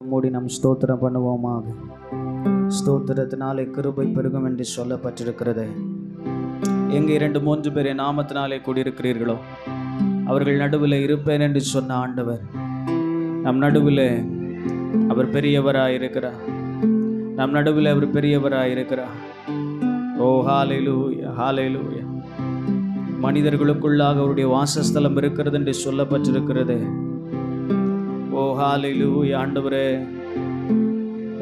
மூடி நாம் ஸ்தோத்திரம் பண்ணுவோமாக. ஸ்தோத்திரத்தினாலே கிருபை பெருகும் என்று சொல்லப்பட்டிருக்கிறது. எங்கே 2-3 பேர் நாமத்தினாலே கூடியிருக்கிறீர்களோ அவர்கள் நடுவில் இருப்பேன் என்று சொன்ன ஆண்டவர் நம் நடுவில் அவர் பெரியவராயிருக்கிறார். நம் நடுவில் அவர் பெரியவராயிருக்கிறார். ஓ ஹல்லேலூயா, ஹல்லேலூயா. மனிதர்களுக்குள்ளாக அவருடைய வாசஸ்தலம் இருக்கிறது என்று சொல்லப்பட்டிருக்கிறது. ஓ ஹல்லேலூயா. ஆண்டவரே,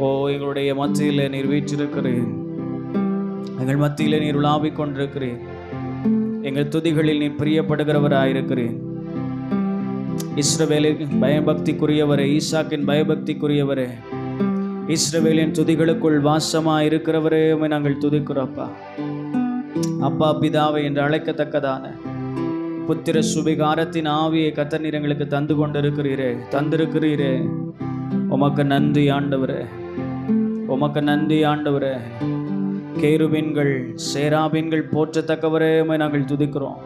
ஓ எங்களுடைய மத்தியில் நீர் வீற்றிருக்கிறீர். எங்கள் மத்தியில் நீர் உலாவிக் கொண்டிருக்கிறீர். எங்கள் துதிகளில் நீர் பிரியப்படுகிறவராயிருக்கிறீர். இஸ்ரவேலின் பயபக்திக்குரியவரே, ஈசாக்கின் பயபக்திக்குரியவரே, இஸ்ரவேலின் துதிகளுக்குள் வாசமாக இருக்கிறவரே, நாங்கள் துதிக்கிறோப்பா. அப்பா பிதாவை என்று அழைக்கத்தக்கதான புத்திர சுபிகாரத்தின் ஆவியை கர்த்தர் நீர் எங்களுக்கு தந்திருக்கிறீரே. உமக்கு நன்றி ஆண்டவரே, உமக்கு நன்றி ஆண்டவரே. கேருபீன்கள் சேராபீன்கள் போற்றத்தக்கவரே உம்மை நாங்கள் துதிக்கிறோம்.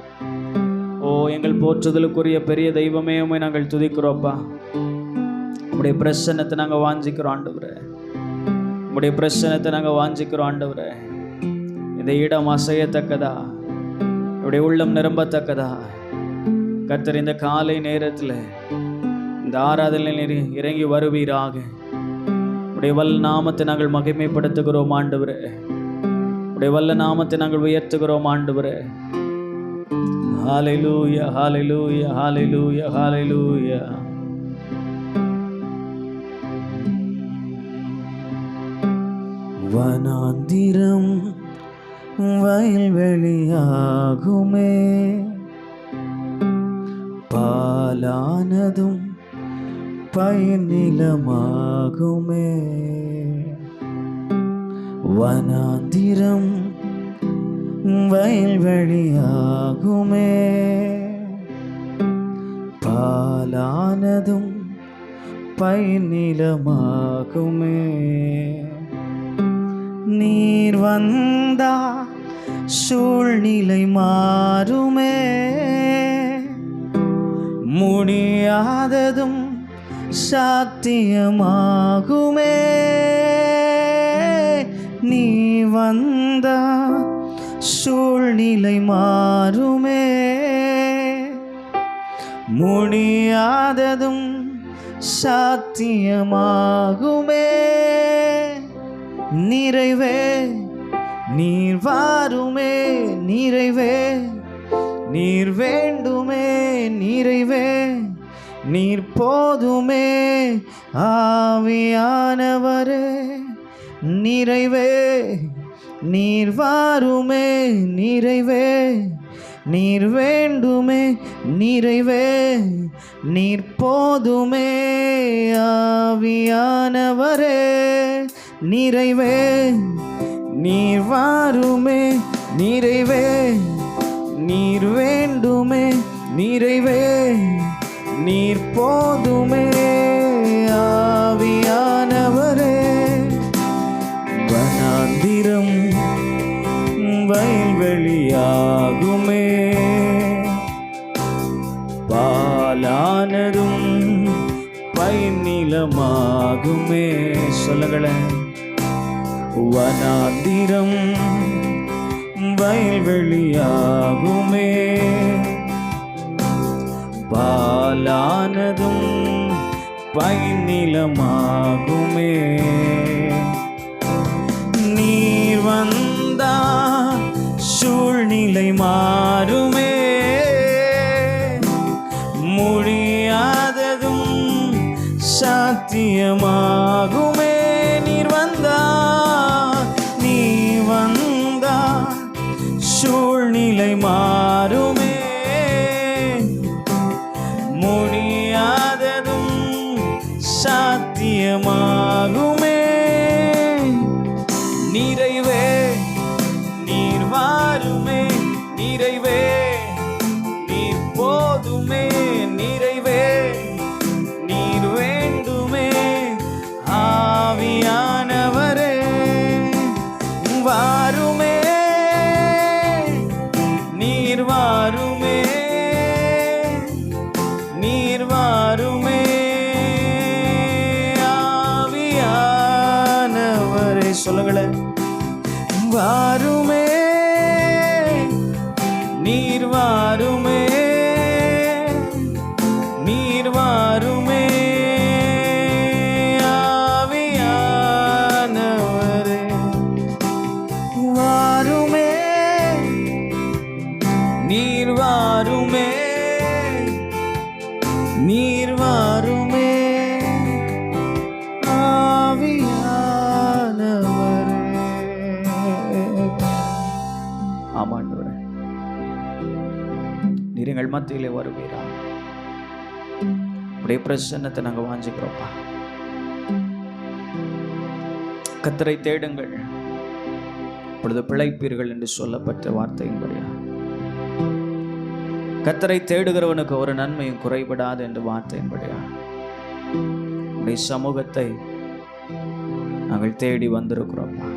ஓ எங்கள் போற்றுதலுக்குரிய பெரிய தெய்வமே உம்மை நாங்கள் துதிக்கிறோப்பா. உம்முடைய பிரசன்னத்தை நாங்கள் வாஞ்சிக்கிறோம் ஆண்டவரே. உம்முடைய பிரசன்னத்தை நாங்கள் வாஞ்சிக்கிறோம் ஆண்டவரே. இந்த இடம் அசையத்தக்கதா, உடைய உள்ளம் நிரம்பத்தக்கதா கர்த்தர் இந்த காலை நேரத்தில் இந்த ஆராதனையில் இறங்கி வருவீராக. உடைய வல்ல நாமத்தை நாங்கள் மகிமைப்படுத்துகிறோம் ஆண்டவரே. உடைய வல்ல நாமத்தை நாங்கள் உயர்த்துகிறோம் ஆண்டவரே. ஹல்லேலூயா, ஹல்லேலூயா, ஹல்லேலூயா, ஹல்லேலூயா. வனாந்திரம் வயல்வெளியாகுமே, பாலானதும் பயிர் நிலமாகுமே. வனாந்திரம் வயல்வெளியாகுமே, பாலானதும் பயிர் நிலமாகுமே. நீர் வந்தா சூழ்நிலை மாறுமே, முடியாததும் சாத்தியமாகுமே. நீ வந்தா சூழ்நிலை மாறுமே, முடியாததும் சாத்தியமாகுமே. நிறைவே நீர் வாருமே, நிறைவே நீர் வேண்டுமே, நிறைவே நீர் போதுமே. ஆவியானவரே நிறைவே நீர் வாருமே, நிறைவே நீர் வேண்டுமே, நிறைவே நீர் போதுமே. ஆவியானவரே நிறைவே நீர் வாருமே, நிறைவே நீர் வேண்டுமே, நிறைவே நீர் போதுமே. ஆவியானவரே வனாந்திரம் வயல்வெளியாகுமே, பாலானதும் பயிர் நிலமாகுமே. சொல்லுங்களேன். வனாந்திரம் வயல்வெளியாகுமே, பாலானதும் பயிர் நிலமாகுமே. நீர் வந்தா சூழ்நிலை மாறுமே, முடியாததும் சாத்தியமாகுமே. நீர் வந்தா சூழ்நிலை மாறுமே, முடியாததும் சாத்தியமாகுமே. நிறைவே நீர் வாருமே, நிறைவே நீர் போதுமே, நிறைவே நீர் வேண்டுமே. ஆவியானவரே வாருமே, நீர் வாருமே, நீர் வாருமே. சொல்லுங்களேன். வாருமே நீர் வாருமே, நீர் வாருமே ஆவியானவரே. வாருமே நீர் வாருமே, நீர் வாருமே ஆவியானவரே. ஆமாண்டவரே, நீர் எங்கள் மத்தியிலே வருவீரா. உடைய பிரசன்னத்தை நாங்கள் வாஞ்சிக்கிறோம்ப்பா. கர்த்தரை தேடுங்கள், இப்பொழுது பிழைப்பீர்கள் என்று சொல்லப்பட்ட வார்த்தையின்படியா கர்த்தரை தேடுகிறவனுக்கு ஒரு நன்மையும் குறைபடாது என்று வார்த்தையின்படியா உடைய சமூகத்தை நாங்கள் தேடி வந்திருக்கிறோம்ப்பா.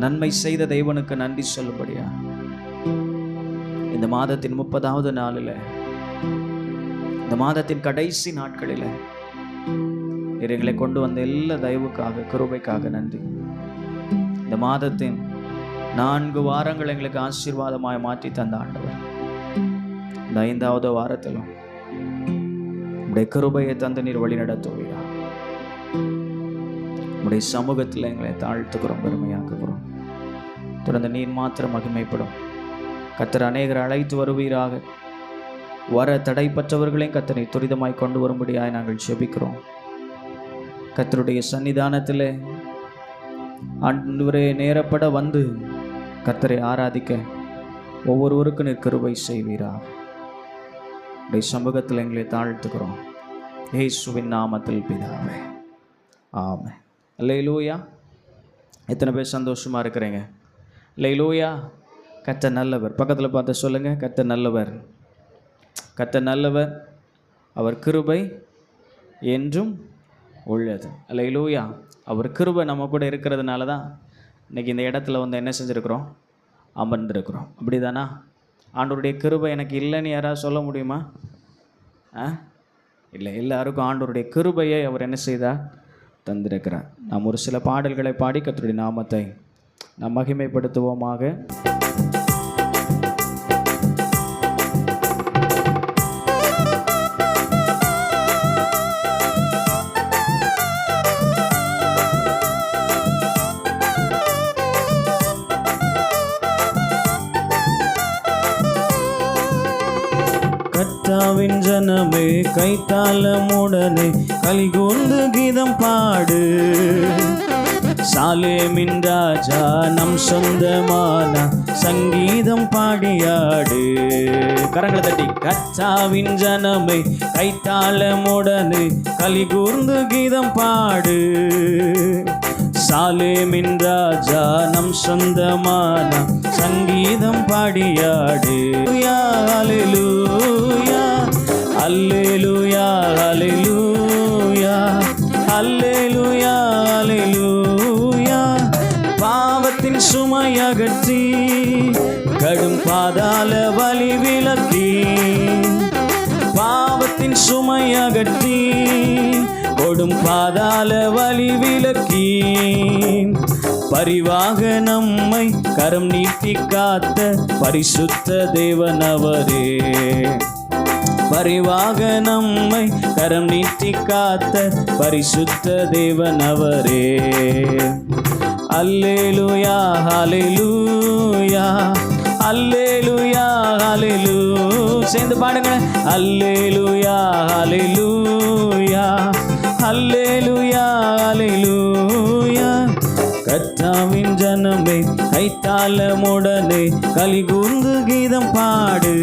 நன்மை செய்த தேவனுக்கு நன்றி சொல்லும்படியா இந்த மாதத்தின் 30வது நாளில், இந்த மாதத்தின் கடைசி நாட்களில் எங்களை கொண்டு வந்த எல்லா தயவுக்காக, கிருபைக்காக நன்றி. இந்த மாதத்தின் 4 வாரங்கள் எங்களுக்கு ஆசீர்வாதமாய் மாற்றி தந்த ஆண்டவர், இந்த 5வது வாரத்திலும் உடைய கிருபையை தந்து நீர் வழி நடத்துவீரா. உடைய சமூகத்தில் எங்களை தாழ்த்துக்கிறோம், பெருமையாக்குகிறோம். தொடர்ந்து நீர் மாத்திரம் மகிமைப்படும். கர்த்தர் அநேகர் அழைத்து வருவீராக. வர தடைப்பட்டவர்களையும் கர்த்தரை துரிதமாய் கொண்டு வரும்படியாய் நாங்கள் ஜெபிக்கிறோம். கர்த்தருடைய சன்னிதானத்தில் ஆண்டவரே நேரப்பட வந்து கர்த்தரை ஆராதிக்க ஒவ்வொருவருக்கும் நீர் கிருபை செய்வீராக. உடைய சமூகத்தில் எங்களை தாழ்த்துக்கிறோம், இயேசுவின் நாமத்தில் பிதாவே, ஆமென். அல்லேலூயா. எத்தனை பேர் சந்தோஷமா இருக்கிறீங்க? அல்லேலூயா. கர்த்தர் நல்லவர். பக்கத்தில் பார்த்து சொல்லுங்க, கர்த்தர் நல்லவர், கர்த்தர் நல்லவர், அவர் கிருபை என்றும் உள்ளது. அல்லேலூயா. அவர் கிருபை நம்ம கூட இருக்கிறதுனால தான் இன்றைக்கி இந்த இடத்துல வந்து என்ன செஞ்சுருக்கிறோம்? அமர்ந்திருக்கிறோம். அப்படி தானா? ஆண்டவருடைய கிருபை எனக்கு இல்லைன்னு யாராவது சொல்ல முடியுமா? இல்லை, எல்லாருக்கும் ஆண்டவருடைய கிருபையை அவர் என்ன செய்தார்? தந்திருக்கிறார். நாம் ஒரு சில பாடல்களை பாடி கர்த்தருடைய நாமத்தை நாம் மகிமைப்படுத்துவோமாக. கர்த்தாவின் ஜனமே கைத்தாளமுடனே கலிகூர்ந்து கீதம் பாடு. சாலேமின் ராஜா நம் சொந்தமான சங்கீதம் பாடியாடு. கரங்களை தட்டி. கர்த்தாவின் ஜனமே கைத்தாளமுடனே கலிகூர்ந்து கீதம் பாடு. சாலேமின் ராஜா நம் சொந்தமான சங்கீதம் பாடியாடு. அல்லேலூயா, அல்லேலூயா, அல்லேலூயா, அல்லேலூயா, அல்லேலூயா. பாவத்தின் சுமையகற்றி கடும் பாதாள வலி விலக்கி, பாவத்தின் சுமையகற்றி கொடும் பாதாள வலி விலக்கி, பரிவாக நம்மை கரம் நீட்டி காத்த பரிசுத்த தேவன் அவரே. பரிவாக நம்மை கரம் நீட்டி காத்த பரிசுத்த தேவன் அவரே. அல்லேலூயா, அல்லேலூயா, அல்லேலூயா, அல்லேலூயா. சேர்ந்து பாடுங்க. அல்லேலூயா, அல்லேலூயா, அல்லேலூயா, அல்லேலூயா. கர்த்தாவின் ஜனமே கைத்தாளமுடனே கலிகூர்ந்து கீதம் பாடு.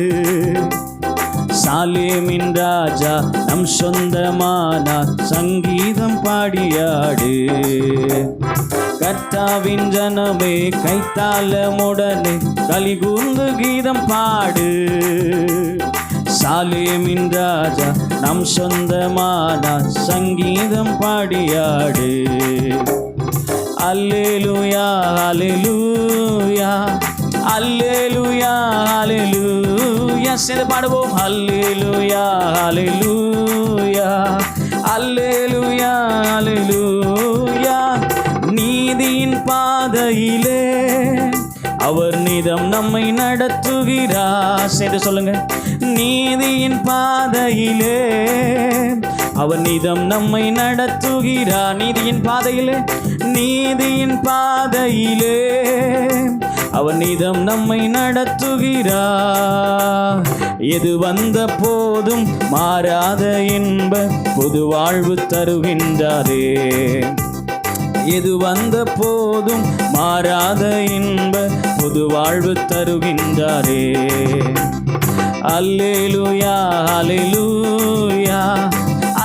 சாலேமின் ராஜா நம் சொந்தமான சங்கீதம் பாடியாடு. கர்த்தாவின் ஜனமே கைத்தாளமுடனே கலிகூர்ந்து கீதம் பாடு. சாலேமின் ராஜா நம் சொந்தமான சங்கீதம் பாடியாடு. அல்லேலூயா, அல்லேலூயா, அல்லேலூயா, அல்லேலூயா. சேர்ந்து பாடுவோம். அல்லேலூயா, அல்லேலூயா, அல்லேலூயா, அல்லேலூயா. நீ அவர் நீதம் நம்மை நடத்துகிறார். சேர்ந்து சொல்லுங்க, நீதியின் பாதையிலே அவர் நீதம் நம்மை நடத்துகிறார். நீதியின் பாதையிலே, நீதியின் பாதையிலே அவர் நீதம் நம்மை நடத்துகிறார். எது வந்த போதும் மாறாத இன்ப புது வாழ்வு தருகின்றாரே. எது வந்த போதும் மாறாத இன்ப புது வாழ்வு தருகின்றாரே. அல்லேலூயா அல்லேலூயா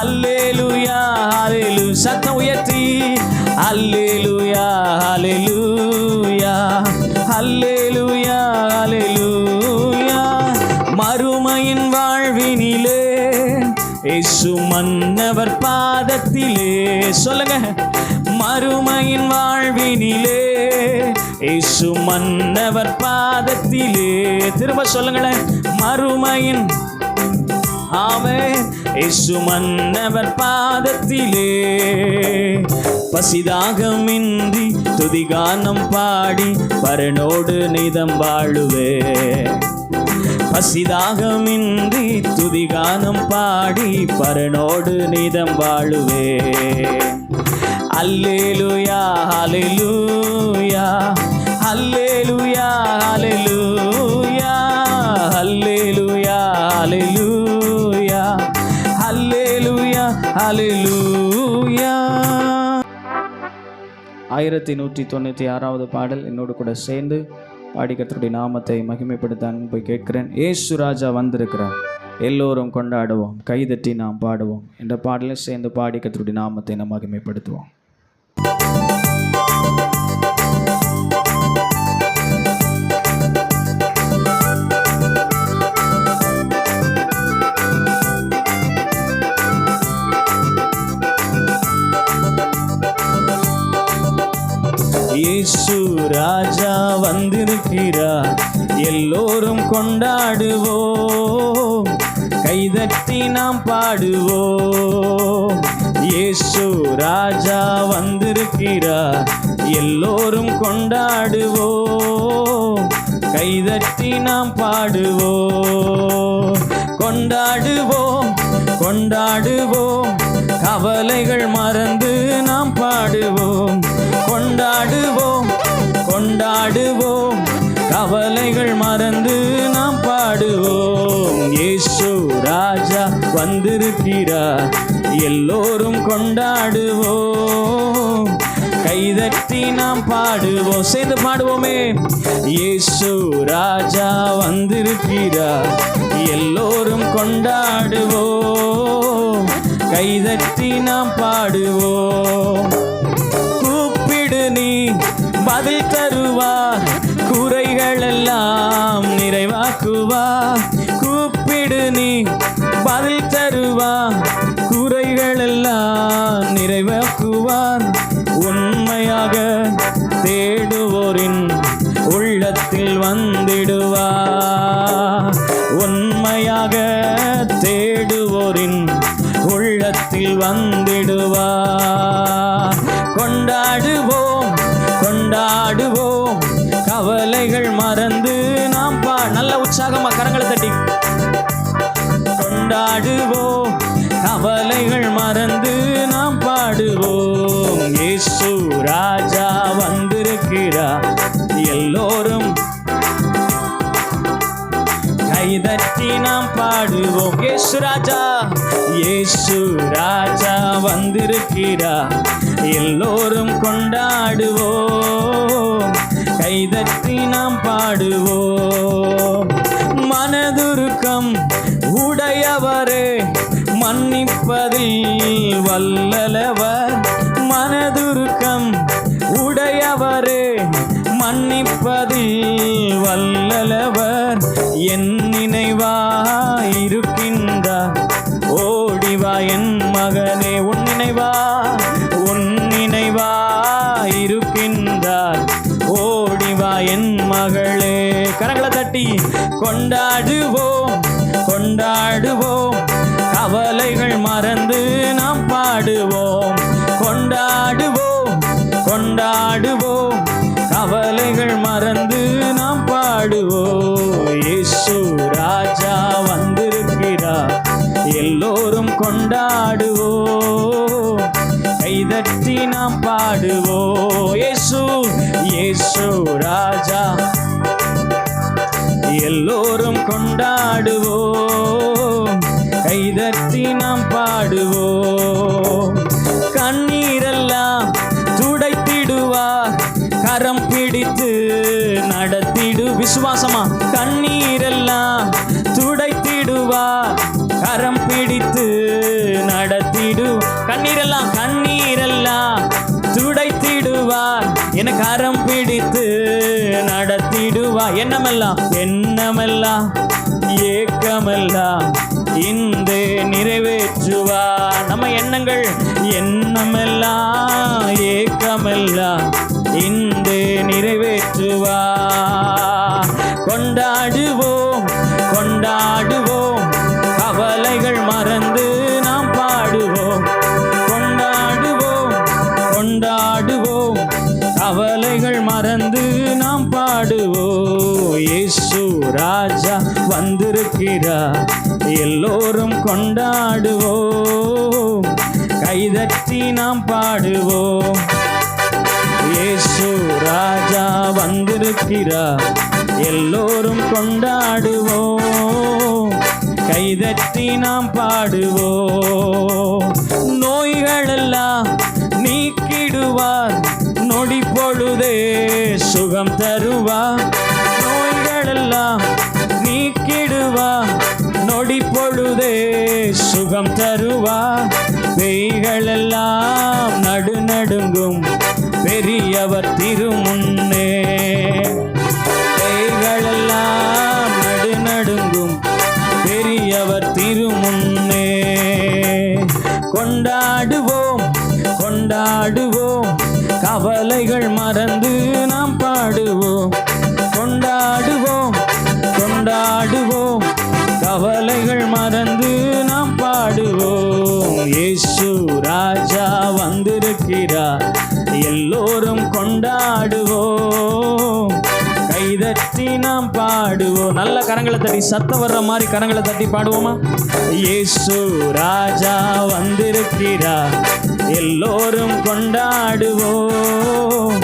அல்லேலூயா அல்லேலூயா. சத்தம் உயர்த்தி அல்லேலூயா அல்லேலூயா அல்லேலூயா அல்லேலூயா. மறுமையின் வாழ்வினிலே இயேசு மன்னவர் பாதத்திலே. சொல்லுங்க, மறுமையின் வாழ்வினிலே இயேசு மன்னவர் பாதத்திலே. திரும்ப சொல்லுங்களேன், மறுமையின், ஆமென், இயேசு மன்னவர் பாதத்திலே. பசிதாகமின்றி துதிகானம் பாடி பரனோடு நிதம் வாழுவே. பசிதாகமின்றி துதிகானம் பாடி பரனோடு நிதம் வாழுவே. அல்லேலூயா அல்லேலூயா அல்லேலூயா அல்லேலூயா அல்லேலூயா அல்லேலூயா அல்லேலூயா அல்லேலூயா. 1196வது பாடல் என்னோடு கூட சேர்ந்து பாடி கர்த்தருடைய நாமத்தை மகிமைப்படுத்த அன்பை கேட்கிறேன். இயேசு ராஜா வந்திருக்கிறார், எல்லோரும் கொண்டாடுவோம், கைதட்டி நாம் பாடுவோம் என்ற பாடலை சேர்ந்து பாடி கர்த்தருடைய நாமத்தை நாம் மகிமைப்படுத்துவோம். இயேசு ராஜா வந்திருக்கிறார், எல்லோரும் கொண்டாடுவோம், கைதட்டி நாம் பாடுவோம். இயேசு ராஜா வந்திருக்கிறார், எல்லோரும் கொண்டாடுவோம், கைதட்டி நாம் பாடுவோம். கொண்டாடுவோம் கொண்டாடுவோம், கவலைகள் மறந்து நாம் பாடுவோம். கொண்டாடுவோம் கொண்டாடுவோம், கவலைகள் மறந்து நாம் பாடுவோம். இயேசு ராஜா வந்திருக்கிறார், எல்லோரும் கொண்டாடுவோம், கைதட்டி நாம் பாடுவோம். சேர்ந்து பாடுவோமே. இயேசு ராஜா வந்திருக்கிறார், எல்லோரும் கொண்டாடுவோம், கைதட்டி நாம் பாடுவோம். கூப்பிடு நீ பதில் தருவார், குறைகள் எல்லாம் நிறைவாக்குவார். கூப்பிடு நீ பதில் தருவார், குறைகள் எல்லாம் நிறைவாக்குவார். உண்மையாக தேடுவோரின் உள்ளத்தில் வந்திடுவார். உண்மையாக தேடுவோரின் உள்ளத்தில் வந்திடுவார். கொண்டாடுவோம் கொண்டாடுவோம், கவலைகள் மறந்து நாம் நல்ல உற்சாகமா கரங்களை தட்டி கொண்டாடுவோம், கவலைகள் மறந்து நாம் பாடுவோம். இயேசு ராஜா வந்திருக்கிறார், எல்லோரும் கைதட்டி நாம் பாடுவோம். இயேசு ராஜா இயேசு ராஜா வந்திருக்கிறார், எல்லோரும் கொண்டாடுவோம், கைதட்டி நாம் பாடுவோம். மனதுருக்கம் உடையவரே, மன்னிப்பதில் வல்லவர். மனதுருக்கம் உடையவரே, மன்னிப்பதில் வல்லவர். என் நினைவாயிருக்கின்றார், ஓடிவா என் மகனே. உன் நினைவாயிருக்கின்றார், ஓடிவா என் மகளே. கரங்களை தட்டி கொண்டாடுவோம் கொண்டாடுவோம், கவலைகள் மறந்து நாம் பாடுவோம். கொண்டாடுவோம் கொண்டாடுவோம், கவலைகள் மறந்து நாம் பாடுவோம். இயேசு இயேசு ராஜா எல்லோரும் கொண்டாடுவோம். கைதட்டி நாம் பாடுவோம். கண்ணீரெல்லாம் துடைத்திடுவார், கரம் பிடித்து நடத்திடு. விசுவாசமா கண்ணீரெல்லாம் துடைத்திடுவார், கரம் பிடித்து நடத்திடு. கண்ணீரெல்லாம் துடைத்திடுவார், என கரம் பிடித்து நடத்திடுவார். எண்ணமெல்லாம் ஏக்கமெல்லாம் இந்த நிறைவேற்றுவார். நம்ம எண்ணமெல்லாம் ஏக்கமெல்லாம் இந்த நிறைவேற்றுவார். கொண்டாடுவோம் கவலைகள் மறந்து நாம் பாடுவோம். கொண்டாடுவோம் கவலைகள் மறந்து நாம் பாடுவோம். இயேசு ராஜா வந்திருக்கிறார், எல்லோரும் கொண்டாடுவோம். கைதட்டி நாம் பாடுவோம். இயேசு ராஜா வந்திருக்கிறார், எல்லோரும் கொண்டாடுவோம். கைதட்டி நாம் பாடுவோம். நோய்களெல்லாம் நீக்கிடுவார், நொடி பொழுதே சுகம் தருவார். நோய்களெல்லாம் நீக்கிடுவார், நொடி பொழுதே சுகம் தருவார். பேய்களெல்லாம் நடுநடுங்கும் பெரியவர் திருமுன்னே. பேய்களெல்லாம் நடுநடுங்கும் பெரியவர் திருமுன்னே. கொண்டாடுவோம் கவலைகள் மறந்து நாம் பாடுவோம். கொண்டாடுவோம் கவலைகள் மறந்து நாம் பாடுவோம். இயேசு ராஜா வந்திருக்கிறார், எல்லோரும் கொண்டாடுவோம். கைதட்டி நாம் பாடுவோம். நல்ல கரங்களை தட்டி, சத்தம் வர்ற மாதிரி கரங்களை தட்டி பாடுவோமா? இயேசு ராஜா வந்திருக்கிறார், எல்லோரும் கொண்டாடுவோம்.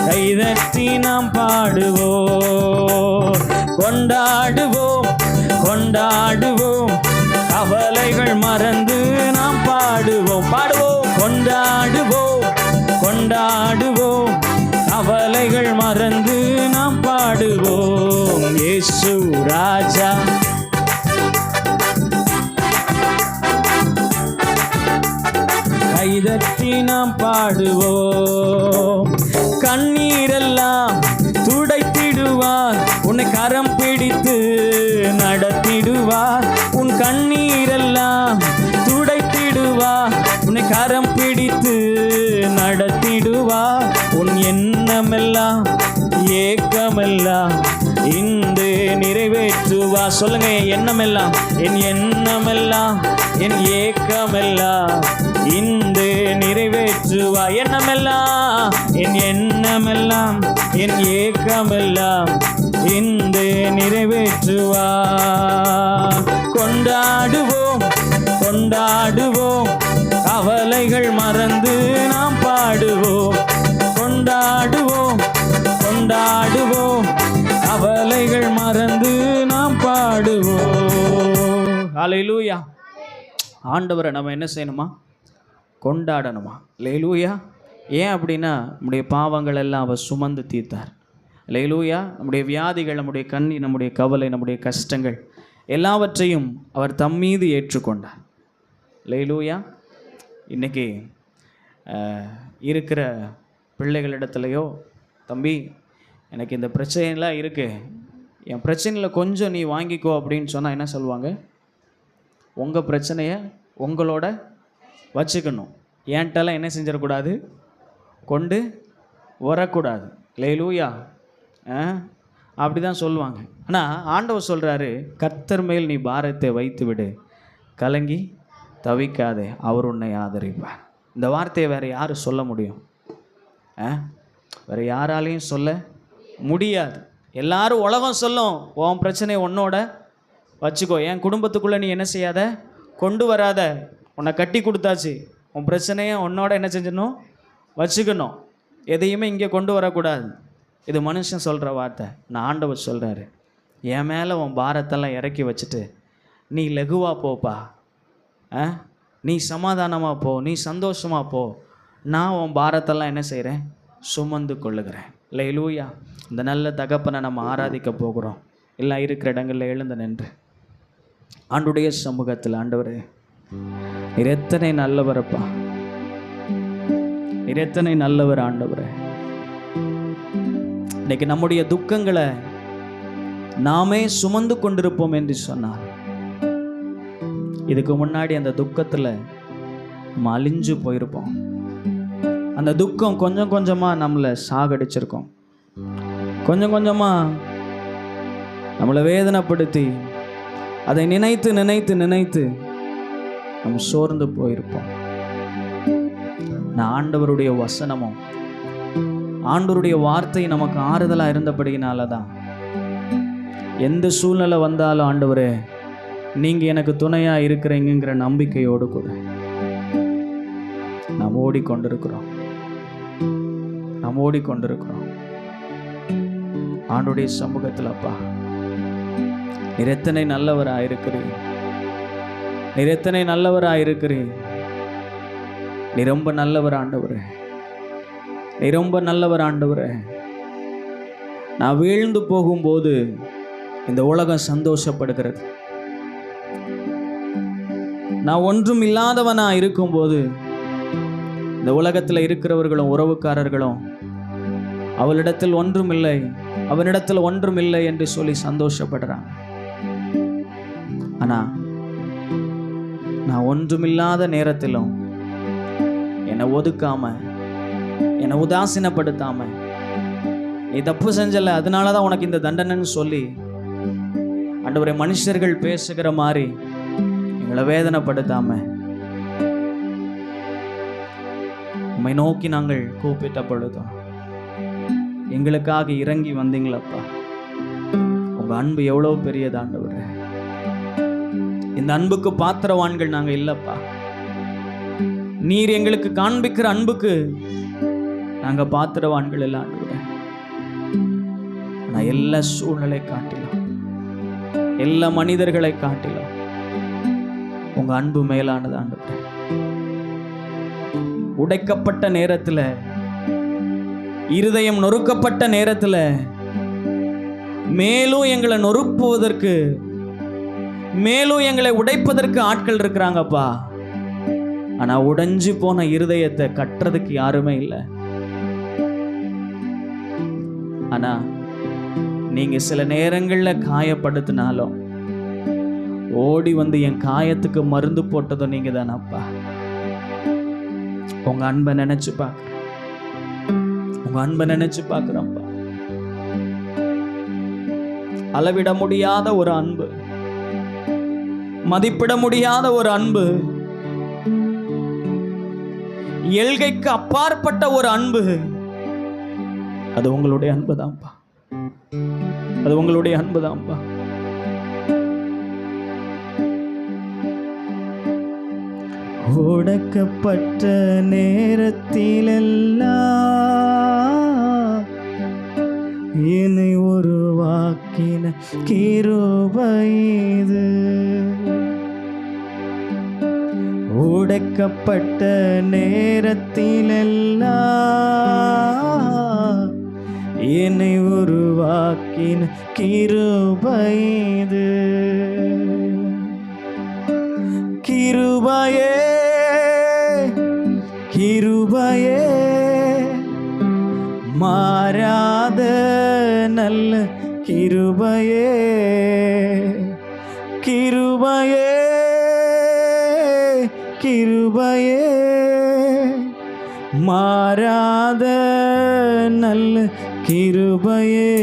கைதட்டி நாம் பாடுவோம். கொண்டாடுவோம் கவலைகள் மறந்து நாம் பாடுவோம். கொண்டாடுவோம் கவலைகள் மறந்து நாம் பாடுவோம். இயேசு ராஜா கைதட்டி நாம் பாடுவோம். கண்ணீரெல்லாம் துடைத்திடுவார், உன்னை கரம் பிடித்து நடத்திடுவார். உன் கண்ணீரெல்லாம் துடைத்திடுவார், உன்னை கரம் பிடித்து நடத்திடுவார். உன் எண்ணமெல்லாம் ஏக்கமெல்லாம் இந்த நிறைவேற்றுவா. சொல்லுங்க, என் எண்ணமெல்லாம் என் ஏக்கமெல்லாம் இந்த நிறைவேற்றுவா. என் எண்ணமெல்லாம் என் ஏக்கமெல்லாம் இந்த நிறைவேற்றுவா. கொண்டாடுவோம் கவலைகள் மறந்து நாம் பாடுவோம். கொண்டாடுவோம் கவலைகள் மறந்து நாம் பாடுவோம். ஹல்லேலூயா. ஆண்டவரை நம்ம என்ன செய்யணுமா? கொண்டாடணுமா? ஹல்லேலூயா. ஏன் அப்படின்னா, நம்முடைய பாவங்கள் எல்லாம் அவர் சுமந்து தீர்த்தார். ஹல்லேலூயா. நம்முடைய வியாதிகள், நம்முடைய கண்ணீர், நம்முடைய கவலை, நம்முடைய கஷ்டங்கள் எல்லாவற்றையும் அவர் தம்மீது ஏற்றுக்கொண்டார். ஹல்லேலூயா. இன்றைக்கி இருக்கிற பிள்ளைகளிடத்துலையோ, தம்பி எனக்கு இந்த பிரச்சனைலாம் இருக்குது, என் பிரச்சனையில் கொஞ்சம் நீ வாங்கிக்கோ அப்படின்னு சொன்னால் என்ன சொல்லுவாங்க? உங்கள் பிரச்சனையை உங்களோட வச்சுக்கணும், ஏன்ட்டெல்லாம் என்ன செஞ்சிடக்கூடாது, கொண்டு வரக்கூடாது. ஹல்லேலூயா. அப்படி தான் சொல்லுவாங்க. ஆனால் ஆண்டவர் சொல்கிறாரு, கர்த்தர் மேல் நீ பாரத்தை வைத்து விடு, கலங்கி தவிக்காதே, அவர் உன்னை ஆதரிப்பார். இந்த வார்த்தையை வேறு யார் சொல்ல முடியும்? வேறு யாராலையும் சொல்ல முடியாது. எல்லாரும் உலகம் சொல்லும், உன் பிரச்சனையை உன்னோட வச்சுக்கோ, என் குடும்பத்துக்குள்ளே நீ என்ன செய்யாத, கொண்டு வராத, உன்னை கட்டி கொடுத்தாச்சு, உன் பிரச்சனையை உன்னோட என்ன செஞ்சிடணும், வச்சுக்கணும். எதையுமே இங்கே கொண்டு வரக்கூடாது. இது மனுஷன் சொல்கிற வார்த்தை. நான் ஆண்டவர் சொல்கிறாரு, என் மேலே உன் பாரத்தெல்லாம் இறக்கி வச்சுட்டு நீ லகுவாக போப்பா, நீ சமாதானமாக போ, நீ சந்தோஷமாக போ, நான் உன் பாரத்தெல்லாம் என்ன செய்கிறேன், சுமந்து கொள்ளுகிறேன். அல்லேலூயா. இந்த நல்ல தகப்பனை நம்ம ஆராதிக்க போகிறோம். எல்லாம் இருக்கிற இடங்களில் எழுந்து நின்று ஆண்டுடைய சமூகத்தில், ஆண்டவரே நீர் எத்தனை நல்லவரப்பா, நீர் எத்தனை நல்லவர் ஆண்டவரே. இன்னைக்கு நம்முடைய துக்கங்களை நாமே சுமந்து கொண்டிருப்போம் என்று சொன்னார். இதுக்கு முன்னாடி அந்த துக்கத்தில் நம்ம அழிஞ்சு போயிருப்போம். அந்த துக்கம் கொஞ்சம் கொஞ்சமாக நம்மளை சாகடிச்சிருக்கோம். கொஞ்சம் கொஞ்சமாக நம்மளை வேதனைப்படுத்தி அதை நினைத்து நினைத்து நினைத்து நம்ம சோர்ந்து போயிருப்போம். நான் ஆண்டவருடைய வசனமும் ஆண்டவருடைய வார்த்தை நமக்கு ஆறுதலாக இருந்தபடியினால தான் எந்த சூழ்நிலை வந்தாலும் ஆண்டவரே நீங்கள் எனக்கு துணையாக இருக்கிறீங்கிற நம்பிக்கையோடு கூட நாம் ஓடிக்கொண்டிருக்கிறோம். ஆண்டுடைய சமூகத்தில் அப்பா, நீர் எத்தனை நல்லவராயிருக்கிறீர், நீர் எத்தனை நல்லவராயிருக்கிறீர். நீ ரொம்ப நல்லவர் ஆண்டவரே, நீ ரொம்ப நல்லவர் ஆண்டவரே. நான் வீழ்ந்து போகும்போது இந்த உலகம் சந்தோஷப்படுகிறது. நான் ஒன்றும் இல்லாதவனா இருக்கும்போது இந்த உலகத்தில் இருக்கிறவர்களும் உறவுக்காரர்களும் அவளிடத்தில் ஒன்றுமில்லை, அவனிடத்தில் ஒன்றுமில்லை என்று சொல்லி சந்தோஷப்படுறாங்க. ஆனா நான் ஒன்றுமில்லாத நேரத்திலும் என்னை ஒதுக்காம, என்னை உதாசீனப்படுத்தாம, நீ தப்பு செஞ்சல அதனாலதான் உனக்கு இந்த தண்டனைன்னு சொல்லி ஆண்டவரே மனுஷர்கள் பேசுகிற மாதிரி எங்களை வேதனைப்படுத்தாம, உம்மை நோக்கி நாங்கள் கூப்பிட்ட பொழுதும் எங்களுக்காக இறங்கி வந்தீங்களப்பா. உங்க அன்பு எவ்வளவு பெரியது ஆண்டவரே. இந்த அன்புக்கு பாத்திரவான்கள் நாங்க இல்லப்பா. நீர் எங்களுக்கு காண்பிக்கிற அன்புக்கு நாங்க பாத்திரவான்கள் இல்லை ஆண்டவரே. நான் எல்லா சூழ்நிலை காட்டிலும், எல்லா மனிதர்களை காட்டிலும் உங்க அன்பு மேலானது ஆண்டவரே. உடைக்கப்பட்ட நேரத்தில், இருதயம் நொறுக்கப்பட்ட நேரத்தில் மேலும் எங்களை நொறுக்குவதற்கு, மேலும் எங்களை உடைப்பதற்கு ஆட்கள் இருக்கிறாங்கப்பா. ஆனா உடைஞ்சு போன இருதயத்தை கட்டுறதுக்கு யாருமே இல்லை. ஆனா நீங்க சில நேரங்கள்ல காயப்படுத்தினாலும் ஓடி வந்து என் காயத்துக்கு மருந்து போட்டதும் நீங்க தானப்பா. உங்க அன்பை நினைச்சு பார்க்கிறேன், உங்க அன்பை நினைச்சு பார்க்கிறேன்ப்பா. அளவிட முடியாத ஒரு அன்பு, மதிப்பிட முடியாத ஒரு அன்பு, எல்கைக்கு அப்பாற்பட்ட ஒரு அன்பு. அது உங்களுடைய அன்பு தான்ப்பா, அது உங்களுடைய அன்பு தான்ப்பா. உடைக்கப்பட்ட நேரத்திலெல்லாம் என்னை உருவாக்கின கிருபை இது. உடைக்கப்பட்ட நேரத்திலெல்லாம் என்னை உருவாக்கின கிருபை இது. கிருபையே கிருபையே மாறாத நல்ல கிருபையே. கிருபையே கிருபையே மாறாத நல்ல கிருபையே.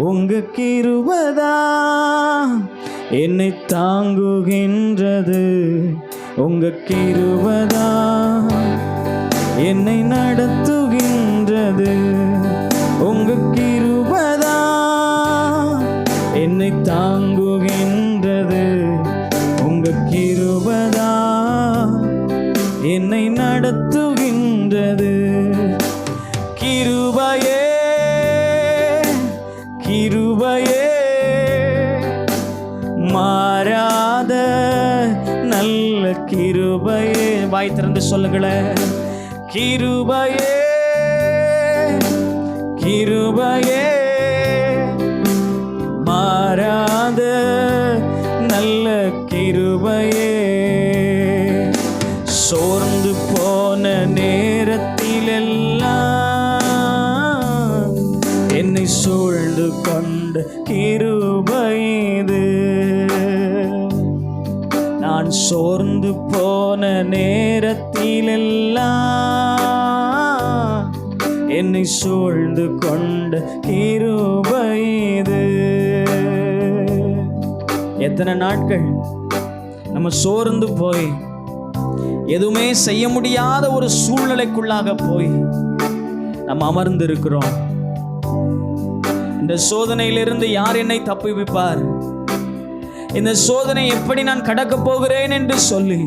உங்க கிருபைதா என்னை தாங்குகின்றது, உங்க கிருபைதா என்னை நடத்துகின்றது, உங்க கிருபைதா என்னை தாங்குகின்றது, உங்க கிருபைதா என்னை நடத்துகின்றது. கிருபையே கிருபையே மாறாத நல்ல கிருபையே. வாய் திறந்து சொல்லுங்களேன். கிருபையே கிருபையே மாறாத நல்ல கிருபையே. சோர்ந்து போன நேரத்திலெல்லாம் என்னை சூழ்ந்து கொண்ட கிருபை இது. நான் சோர்ந்து போன நேரத்திலெல்லாம் என்னை சூழ்ந்து கொண்ட கிருபை இது. எத்தனை நாட்கள் நம்ம சோர்ந்து போய் எதுவுமே செய்ய முடியாத ஒரு சூழ்நிலைக்குள்ளாக போய் நம்ம அமர்ந்து இருக்கிறோம். இந்த சோதனையிலிருந்து யார் என்னை தப்புவிப்பார், இந்த சோதனை எப்படி நான் கடக்க போகிறேன் என்று சொல்லி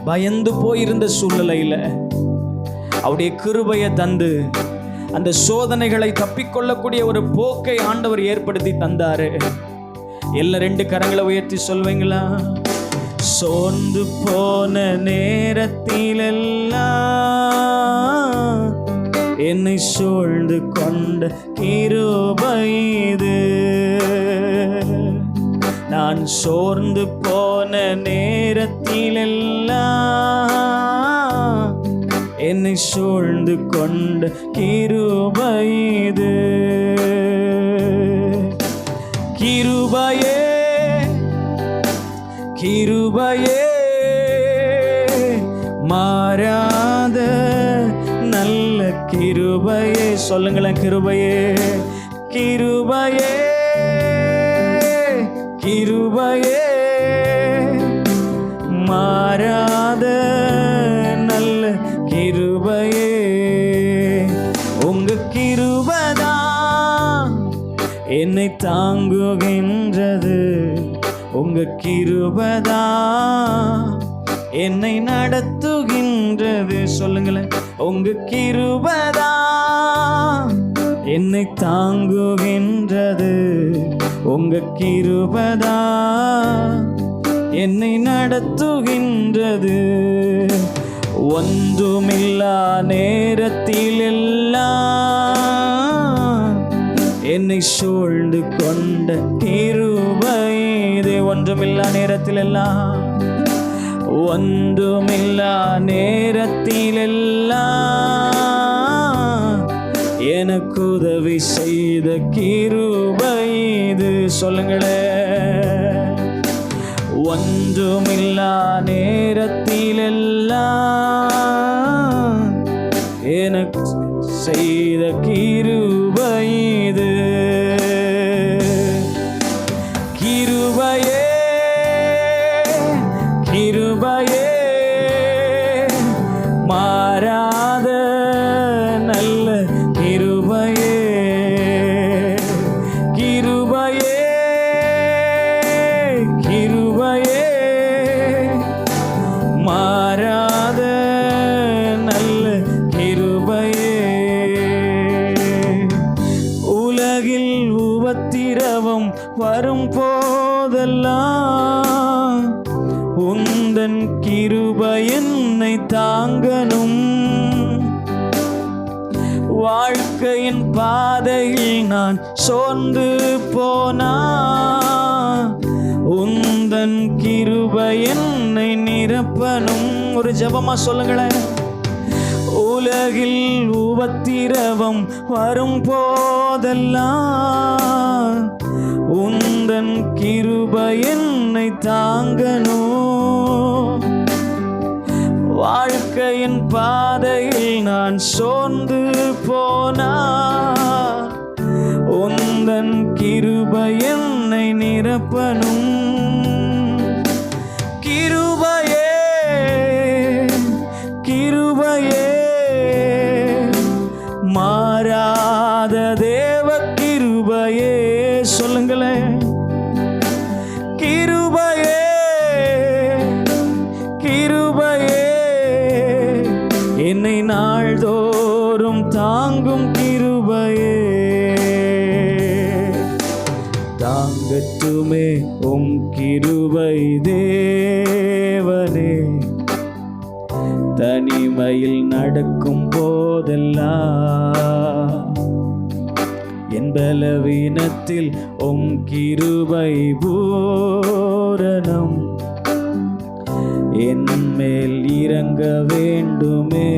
பயந்து போயிருந்த சூழ்நிலையில அவருடைய கிருபையை தந்து அந்த சோதனைகளை தப்பிக்கொள்ளக்கூடிய ஒரு போக்கை ஆண்டவர் ஏற்படுத்தி தந்தாரு. எல்லா 2 கரங்களை உயர்த்தி சொல்வீங்களா? சோர்ந்து போன நேரத்திலெல்லாம் என்னை சூழ்ந்து கொண்ட கிருபை இது. நான் சோர்ந்து போன நேரத்திலெல்லாம் என்னை சூழ்ந்து கொண்ட கிருபை இது. கிருபையே கிருபையே மாறாத நல்ல கிருபையே. சொல்லுங்களேன். கிருபையே கிருபையே கிருபையே மாறாத நல்ல கிருபையே. உங்க கிருபைதான் என்னை தாங்குகின்றது. உங்க கிருபைதான் என்னை நடத்துகின்றது. சொல்லுங்களேன். உங்க கிருபைதான் என்னை தாங்குகின்றது. உங்க கிருபைதான் என்னை நடத்துகின்றது. ஒன்றுமில்லா நேரத்திலெல்லாம் என்னை சூழ்ந்து கொண்ட கிருபை இது. ஒன்றுமில்லா நேரத்திலெல்லாம் ஒன்றுமில்லா நேரத்திலெல்லாம் எனக்கு உதவி செய்த கிருபை இது. சொல்லுங்களேன். ஒன்றுமில்லா நேரத்திலெல்லாம் எனக்கு செய்த கிருபை இது. கிருபையே கிருபையே மாறாத நல்ல கிருபையே. கிருபையே கிருபையே மாறாத நல்ல கிருபையே. உலகில் உபத்திரவம் வரும் போதெல்லாம் உந்தன் கிருபை என்னை தாங்கணும். வாழ்க்கையின் பாதையில் நான் சோர்ந்து போனா உந்தன் கிருபை என்னை நிரப்பணும். ஒரு ஜெபமா சொல்லுங்களேன். உலகில் உபத்திரவம் வரும் போதெல்லாம் உந்தன் கிருபை என்னை தாங்கணும். வாழ்க்கையின் பாதையில் நான் சோர்ந்து போனா உந்தன் கிருபை என்னை நிரப்பணும். கிருபையே கிருபையே மாறாத தேவ கிருபையே. சொல்லுங்களேன். கிருபையே கிருபையே என்னை நாள்தோறும் தாங்கும் கிருபையே தாங்கட்டுமே உம் கிருபை தேவனே. தனிமையில் நடக்கும் போதெல்லாம் என் பலவீனத்தில் உம் கிருபை பூரணம் என் மேல் இறங்க வேண்டுமே.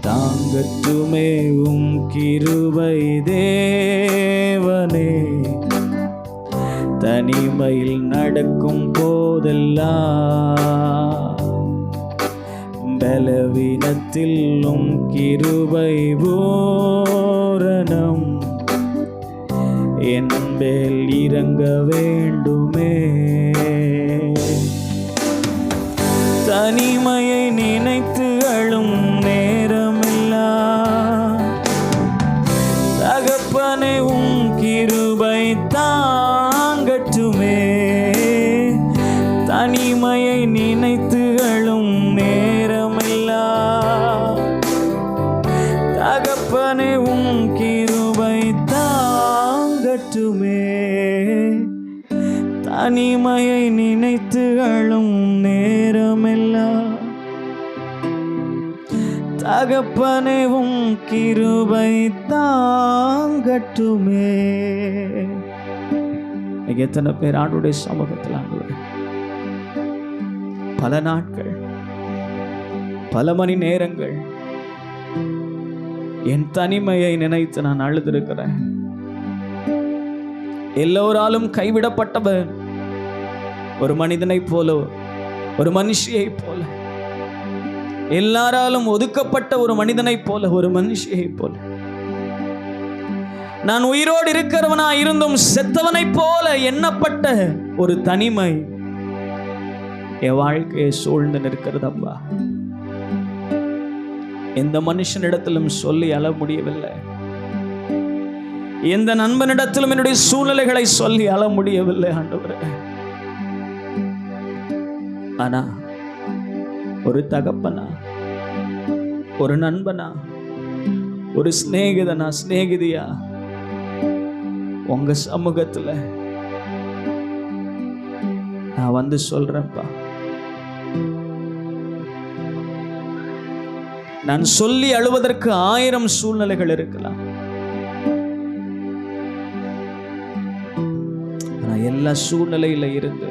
தாங்கட்டுமே உம் கிருபை தேவனே. தனிமையில் நடக்கும் போதெல்லாம் பலவீனத்தில் உம் கிருபை பூரணம் என் மேல் இறங்க வேண்டுமே. தனிமையை நினைத்து அழும் நேரமெல்லாம் தகப்பனே உம் கிருபை தாங்கட்டுமே. தனிமையை நினைத்து அழும் நேரமெல்லாம் தகப்பனே உம் கிருபை தாங்கட்டுமே. தனிமையை நினைத்து அழும் நேரமெல்லாம் தகப்பனே உம் கிருபை தாங்கட்டுமே. எத்தனை பேர் ஆண்டுடைய சமூகத்தில் ஆண்டுடைய பல நாட்கள் பல மணி நேரங்கள் என் தனிமையை நினைத்து நான் அழுதிருக்கிறேன். எல்லோராலும் கைவிடப்பட்டவன் ஒரு மனிதனை போல ஒரு மனுஷியை போல எல்லாராலும் ஒதுக்கப்பட்ட ஒரு மனிதனை போல ஒரு மனுஷியை போல நான் உயிரோடு இருக்கிறவனா இருந்தும் செத்தவனை போல எண்ணப்பட்ட ஒரு தனிமை என் வாழ்க்கையை சூழ்ந்து நிற்கிறதப்பா. எந்த மனுஷனிடத்திலும் சொல்லி அழ முடியவில்லை. எந்த நண்பனிடத்திலும் என்னுடைய சூழ்நிலைகளை சொல்லி அழ முடியவில்லை ஆண்டவரே. ஆனா ஒரு தகப்பனா, ஒரு நண்பனா, ஒரு சிநேகிதனா, சிநேகிதியா உங்க சமூகத்துல நான் வந்து சொல்றேன்ப்பா. நான் சொல்லி அழுவதற்கு 1000 சூழ்நிலைகள் இருக்கலாம். ஆனா எல்லா சூழ்நிலையில இருந்து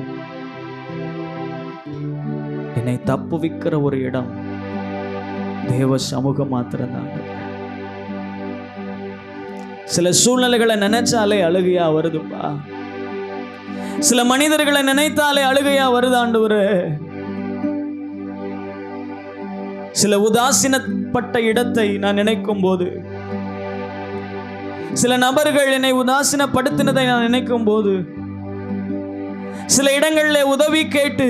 என்னை தப்புவிக்கிற ஒரு இடம் தேவ சமூகம் மாத்திரம்தான். சில சூழ்நிலைகளை நினைச்சாலே அழுகையா வருதுப்பா. சில மனிதர்களை நினைத்தாலே அழுகையா வருது ஆண்டவரே. சில உதாசீனப்பட்ட இடத்தை நான் நினைக்கும் போது, சில நபர்கள் என்னை உதாசீனப்படுத்தினதை நான் நினைக்கும் போது, சில இடங்களிலே உதவி கேட்டு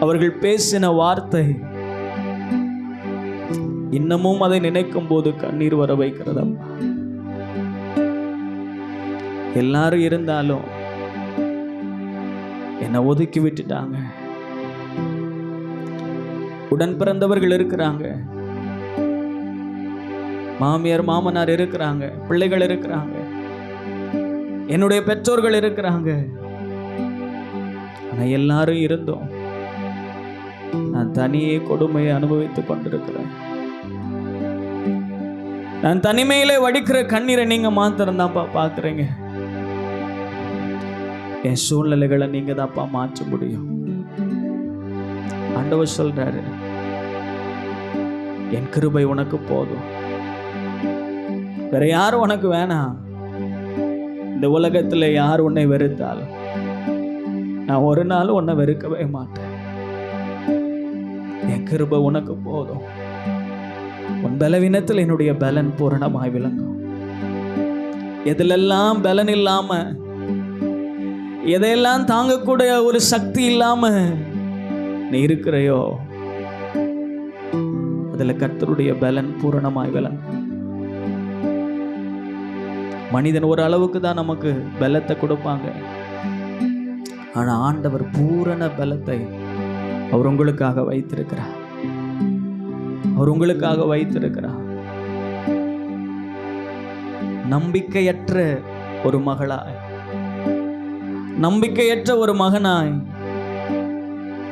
அவர்கள் பேசின வார்த்தை இன்னமும் அதை நினைக்கும் போது கண்ணீர் வர வைக்கிறதப்பா. எல்லாரும் இருந்தாலும் என்னை ஒதுக்கி விட்டுட்டாங்க. உடன் பிறந்தவர்கள் இருக்கிறாங்க, மாமியார் மாமனார் இருக்கிறாங்க, பிள்ளைகள் இருக்கிறாங்க, என்னுடைய பெற்றோர்கள் இருக்கிறாங்க. ஆனா எல்லாரும் இருந்தோம் நான் தனியே கொடுமையை அனுபவித்துக் கொண்டிருக்கிறேன். நான் தனிமையிலே வடிக்கிற கண்ணீரை நீங்க மாத்திரம் தான்ப்பா பாக்குறீங்க. என் சூழ்நிலைகளை நீங்க தான்ப்பா மாற்ற முடியும். ஆண்டவர் சொல்றாரு, என் கிருபை உனக்கு போதும், வேற யாரும் உனக்கு வேணாம். இந்த உலகத்துல யார் உன்னை வெறுத்தாலும் நான் ஒரு நாள் உன்னை வெறுக்கவே மாட்டேன். என் கிருபை உனக்கு போதும். உன் பலவீனத்தில் என்னுடைய பலன் பூரணமாய் விளங்கும். எதிலெல்லாம் பலன் இல்லாம, எதையெல்லாம் தாங்கக்கூடிய ஒரு சக்தி இல்லாம நீ இருக்கிறையோ அதுல கர்த்தருடைய பலன் பூரணமாய் விளங்கும். மனிதன் ஒரு அளவுக்கு தான் நமக்கு பலத்தை கொடுப்பாங்க. ஆனா ஆண்டவர் பூரண பலத்தை அவர் உங்களுக்காக வைத்திருக்கிறார். அவர் உங்களுக்காக வைத்திருக்கிறார். நம்பிக்கையற்ற ஒரு மகளாய், நம்பிக்கையற்ற ஒரு மகனாய்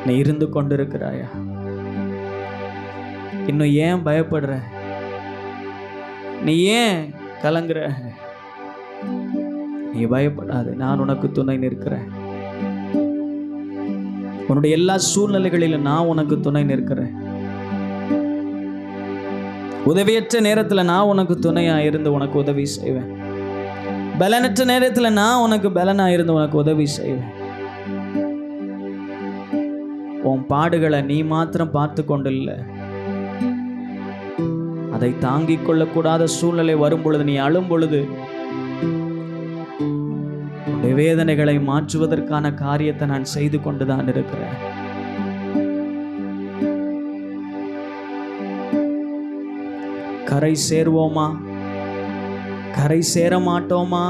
நீ இருந்து கொண்டிருக்கிறாயா? இன்னும் ஏன் பயப்படுற? நீ ஏன் கலங்குற? நீ பயப்படாத, நான் உனக்கு துணை நிற்கிறேன். உன்னுடைய எல்லா சூழ்நிலைகளிலும் நான் உனக்கு துணை நிற்கிறேன். உதவியற்ற நேரத்தில் நான் உனக்கு துணையா இருந்து உனக்கு உதவி செய்வேன். பலனற்ற நேரத்தில் நான் உனக்கு பலனா இருந்து உனக்கு உதவி செய்வேன். உன் பாடுகளை நீ மாத்திரம் பார்த்து கொண்டு இல்லை, அதை தாங்கிக் கொள்ளக்கூடாத சூழ்நிலை வரும் பொழுது, நீ அழும் பொழுது உன்னுடைய வேதனைகளை மாற்றுவதற்கான காரியத்தை நான் செய்து கொண்டுதான் இருக்கிறேன். கரை சேர்வோமா, கரை சேர மாட்டோமா?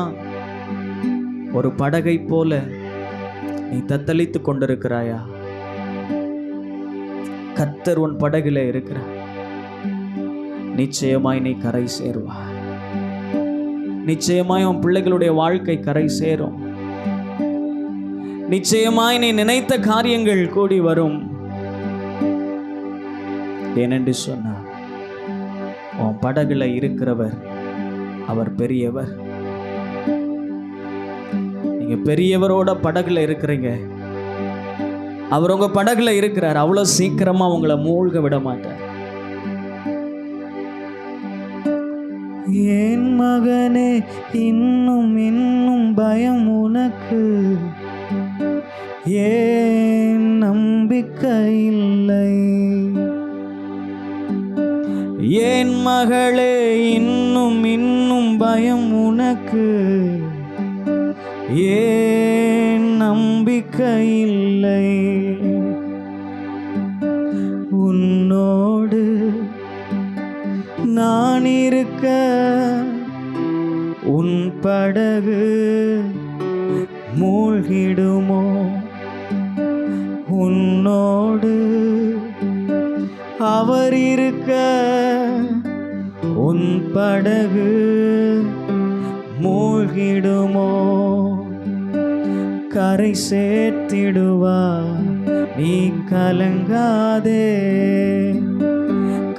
ஒரு படகை போல நீ தத்தளித்து கொண்டிருக்கிறாயா? கர்த்தர் உன் படகில இருக்கிறார். நிச்சயமாய் நீ கரை சேருவாய். நிச்சயமாய் உன் பிள்ளைகளுடைய வாழ்க்கை கரை சேரும். நிச்சயமாய் நீ நினைத்த காரியங்கள் கூடி வரும். ஏனென்று சொன்னார், உன் படகுல இருக்கிறவர் அவர் பெரியவர். நீங்க பெரியவரோட படகுல இருக்கிறீங்க. அவர் உங்க படகுல இருக்கிறார். அவ்வளவு சீக்கிரமா உங்களை மூழ்க விட மாட்டார். என் மகனே, இன்னும் இன்னும் பயம் உனக்கு, ஏன் நம்பிக்கை இல்லை? என் மகளே, இன்னும் இன்னும் பயம் உனக்கு, ஏன் நம்பிக்கை இல்லை? உன்னோடு நான் இருக்க உன் படகு மூழ்கிடுமோ? உன்னோடு அவர் இருக்க உன் படகு மூழ்கிடுமோ? கரை சேர்த்திடுவா, நீ கலங்காதே.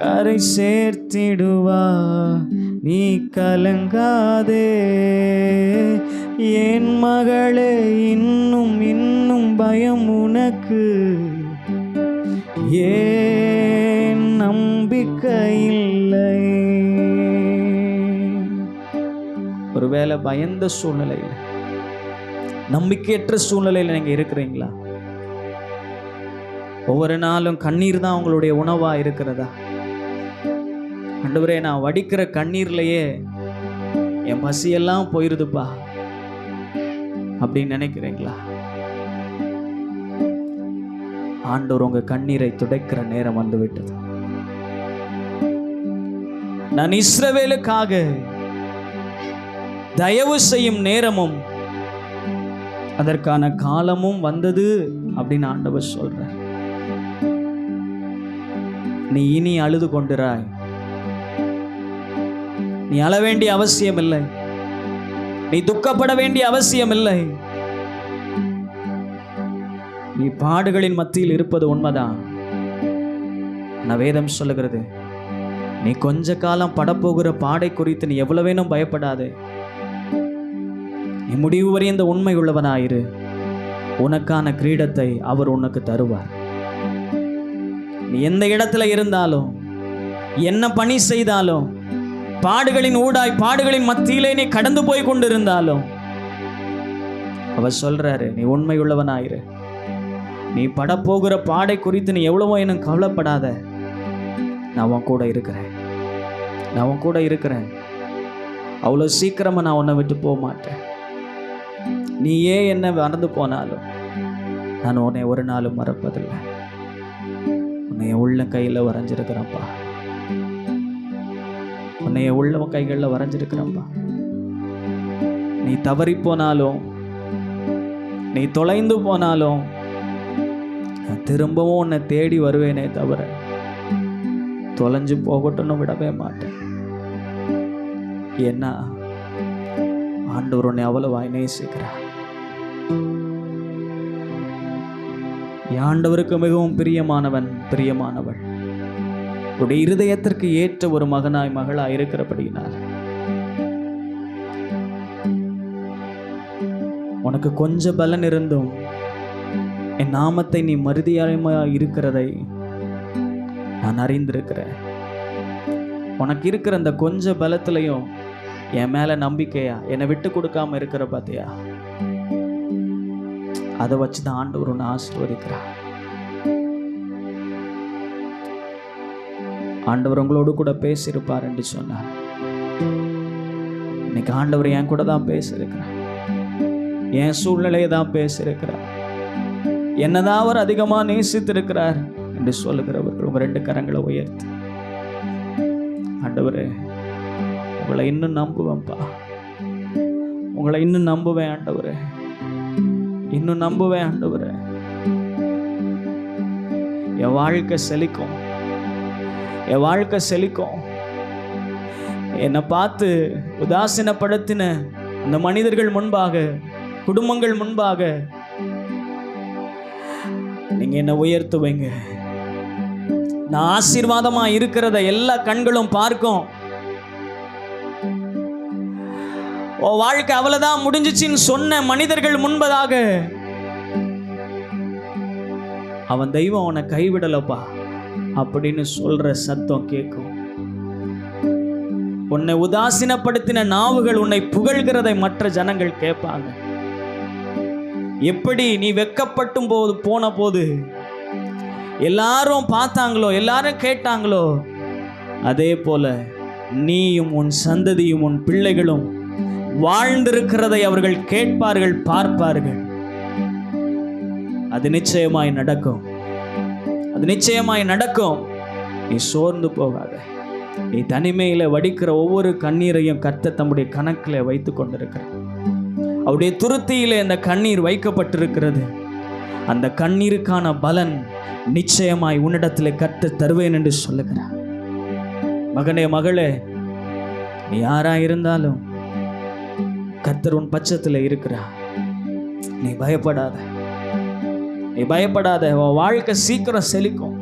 கரை சேர்த்திடுவா, நீ கலங்காதே. என் மகளே, இன்னும் இன்னும் பயம் உனக்கு, ஏன் நம்பிக்கை இல்லை? ஒருவேளை பயந்த சூழ்நிலையில், நம்பிக்கையற்ற சூழ்நிலையில் நீங்க இருக்கிறீங்களா? ஒவ்வொரு நாளும் கண்ணீர் தான் உங்களுடைய உணவா இருக்கிறதா? ஆண்டவரே, நான் வடிக்கிற கண்ணீர்லயே என் பசியெல்லாம் போயிருதுப்பா அப்படின்னு நினைக்கிறீங்களா? ஆண்டவர் உங்க கண்ணீரை துடைக்கிற நேரம் வந்து விட்டது. நான் இஸ்ரவேலுக்காக தயவு செய்யும் நேரமும் அதற்கான காலமும் வந்தது அப்படின்னு ஆண்டவர் சொல்றார். நீ இனி அழுது கொண்டிராய். நீ அழ வேண்டிய அவசியம் இல்லை. நீ துக்கப்பட வேண்டிய அவசியம் இல்லை. நீ பாடுகளின் மத்தியில் இருப்பது உண்மைதான். நான் வேதம் சொல்லுகிறது, நீ கொஞ்ச காலம் படப்போகிற பாடை குறித்து நீ எவ்வளவு வேணும் பயப்படாதே. நீ முடிவு வரை இந்த உண்மை உள்ளவனாயிரு. உனக்கான கிரீடத்தை அவர் உனக்கு தருவார். நீ எந்த இடத்துல இருந்தாலும், என்ன பணி செய்தாலும், பாடுகளின் ஊடாய் பாடுகளின் மத்தியிலே நீ கடந்து போய் கொண்டிருந்தாலும், அவர் சொல்றாரு, நீ உண்மை உள்ளவனாயிரு. நீ படப்போகிற பாடை குறித்து நீ எவ்வளவோ இன்னும் கவலைப்படாத. நான் உன் கூட இருக்கிறேன். நான் உன் கூட இருக்கிறேன். அவ்வளோ சீக்கிரமா நான் உன்னை விட்டு போக மாட்டேன். நீ ஏன் என்ன மறந்து போனாலும் நான் உன்னை ஒரு நாளும் மறப்பதில்லை. உன்னைய உள்ள கையில் வரைஞ்சிருக்கிறப்பா. உன்னைய உள்ள கைகளில் வரைஞ்சிருக்கிறப்பா. நீ தவறி போனாலும், நீ தொலைந்து போனாலும், நான் திரும்பவும் உன்னை தேடி வருவேனே தவிர தொலைஞ்சு போகட்டும்னு விடவே மாட்டேன். ஏன்னா ஆண்டவர் உன்னை அவ்வளவாய் நேசிக்கிறார். ஆண்டவருக்கு மிகவும் பிரியமானவள் உடைய இருதயத்திற்கு ஏற்ற ஒரு மகனாய் மகளாய் இருக்கிறபடியினால் உனக்கு கொஞ்சம் பலன் இருந்தும் என் நாமத்தை நீ மறுதியாயமாய் இருக்கிறதை நான் அறிந்திருக்கிறேன். உனக்கு இருக்கிற அந்த கொஞ்ச பலத்திலையும் என் மேல நம்பிக்கையா என்னை விட்டு கொடுக்காம இருக்கிற பார்த்தியா, அதை வச்சுதான் ஆண்டவர் உன்னை ஆசீர்வதிக்கிறார். ஆண்டவர் உங்களோடு கூட பேசியிருப்பார் என்று சொன்னார். இன்னைக்கு ஆண்டவர் என் கூட தான் பேசியிருக்கிறார். என் சூழ்நிலையை தான் பேசியிருக்கிறார். என்னதான் அவர் அதிகமாக நேசித்திருக்கிறார் என்று சொல்லுகிறவர்கள் உங்க 2 கரங்களை உயர்த்தி, ஆண்டவரே உங்களை இன்னும் நம்புவேன்ப்பா, உங்களை இன்னும் நம்புவேன் ஆண்டவரே, இன்னும் நம்புவேன் ஆண்டவரே. என் வாழ்க்கை செழிக்கும், என் வாழ்க்கை செழிக்கும். என்னை பார்த்து உதாசீனப்படுத்தின அந்த மனிதர்கள் முன்பாக, குடும்பங்கள் முன்பாக நீங்க என்ன உயர்த்துவீங்க. நான் ஆசீர்வாதமா இருக்கிறத எல்லா கண்களும் பார்க்கும். ஓ வாழ்க்கை அவ்வளவுதான் முடிஞ்சிச்சின்னு சொன்ன மனிதர்கள் முன்பதாக அவன் தெய்வம் அவனை கைவிடலப்பா அப்படின்னு சொல்ற சத்தம் கேட்கும். உன்னை உதாசீனப்படுத்தின நாவுகள் உன்னை புகழ்கிறதை மற்ற ஜனங்கள் கேட்பாங்க. எப்படி நீ வெட்கப்பட்டும் போன போது எல்லாரும் பார்த்தாங்களோ, எல்லாரும் கேட்டாங்களோ, அதே போல நீயும் உன் சந்ததியும் உன் பிள்ளைகளும் வாழ்ந்திருக்கிறதை அவர்கள் கேட்பார்கள், பார்ப்பார்கள். அது நிச்சயமாய் நடக்கும், அது நிச்சயமாய் நடக்கும். நீ சோர்ந்து போகாத. நீ தனிமையில வடிக்கிற ஒவ்வொரு கண்ணீரையும் கர்த்தர் தம்முடைய கணக்கில் வைத்து கொண்டிருக்கிறார். அவருடைய துருத்தியிலே அந்த கண்ணீர் வைக்கப்பட்டிருக்கிறது. அந்த கண்ணீருக்கான பலன் நிச்சயமாய் உன்னிடத்தில் கர்த்தர் தருவேன் என்று சொல்லுகிறார். மகனே மகளே, நீ யாரா இருந்தாலும் கர்த்தர் உன் பட்சத்தில் இருக்கிறார். நீ பயப்படாத, நீ பயப்படாத. உன் வாழ்க்கை சீக்கிரம் செழிக்கும்.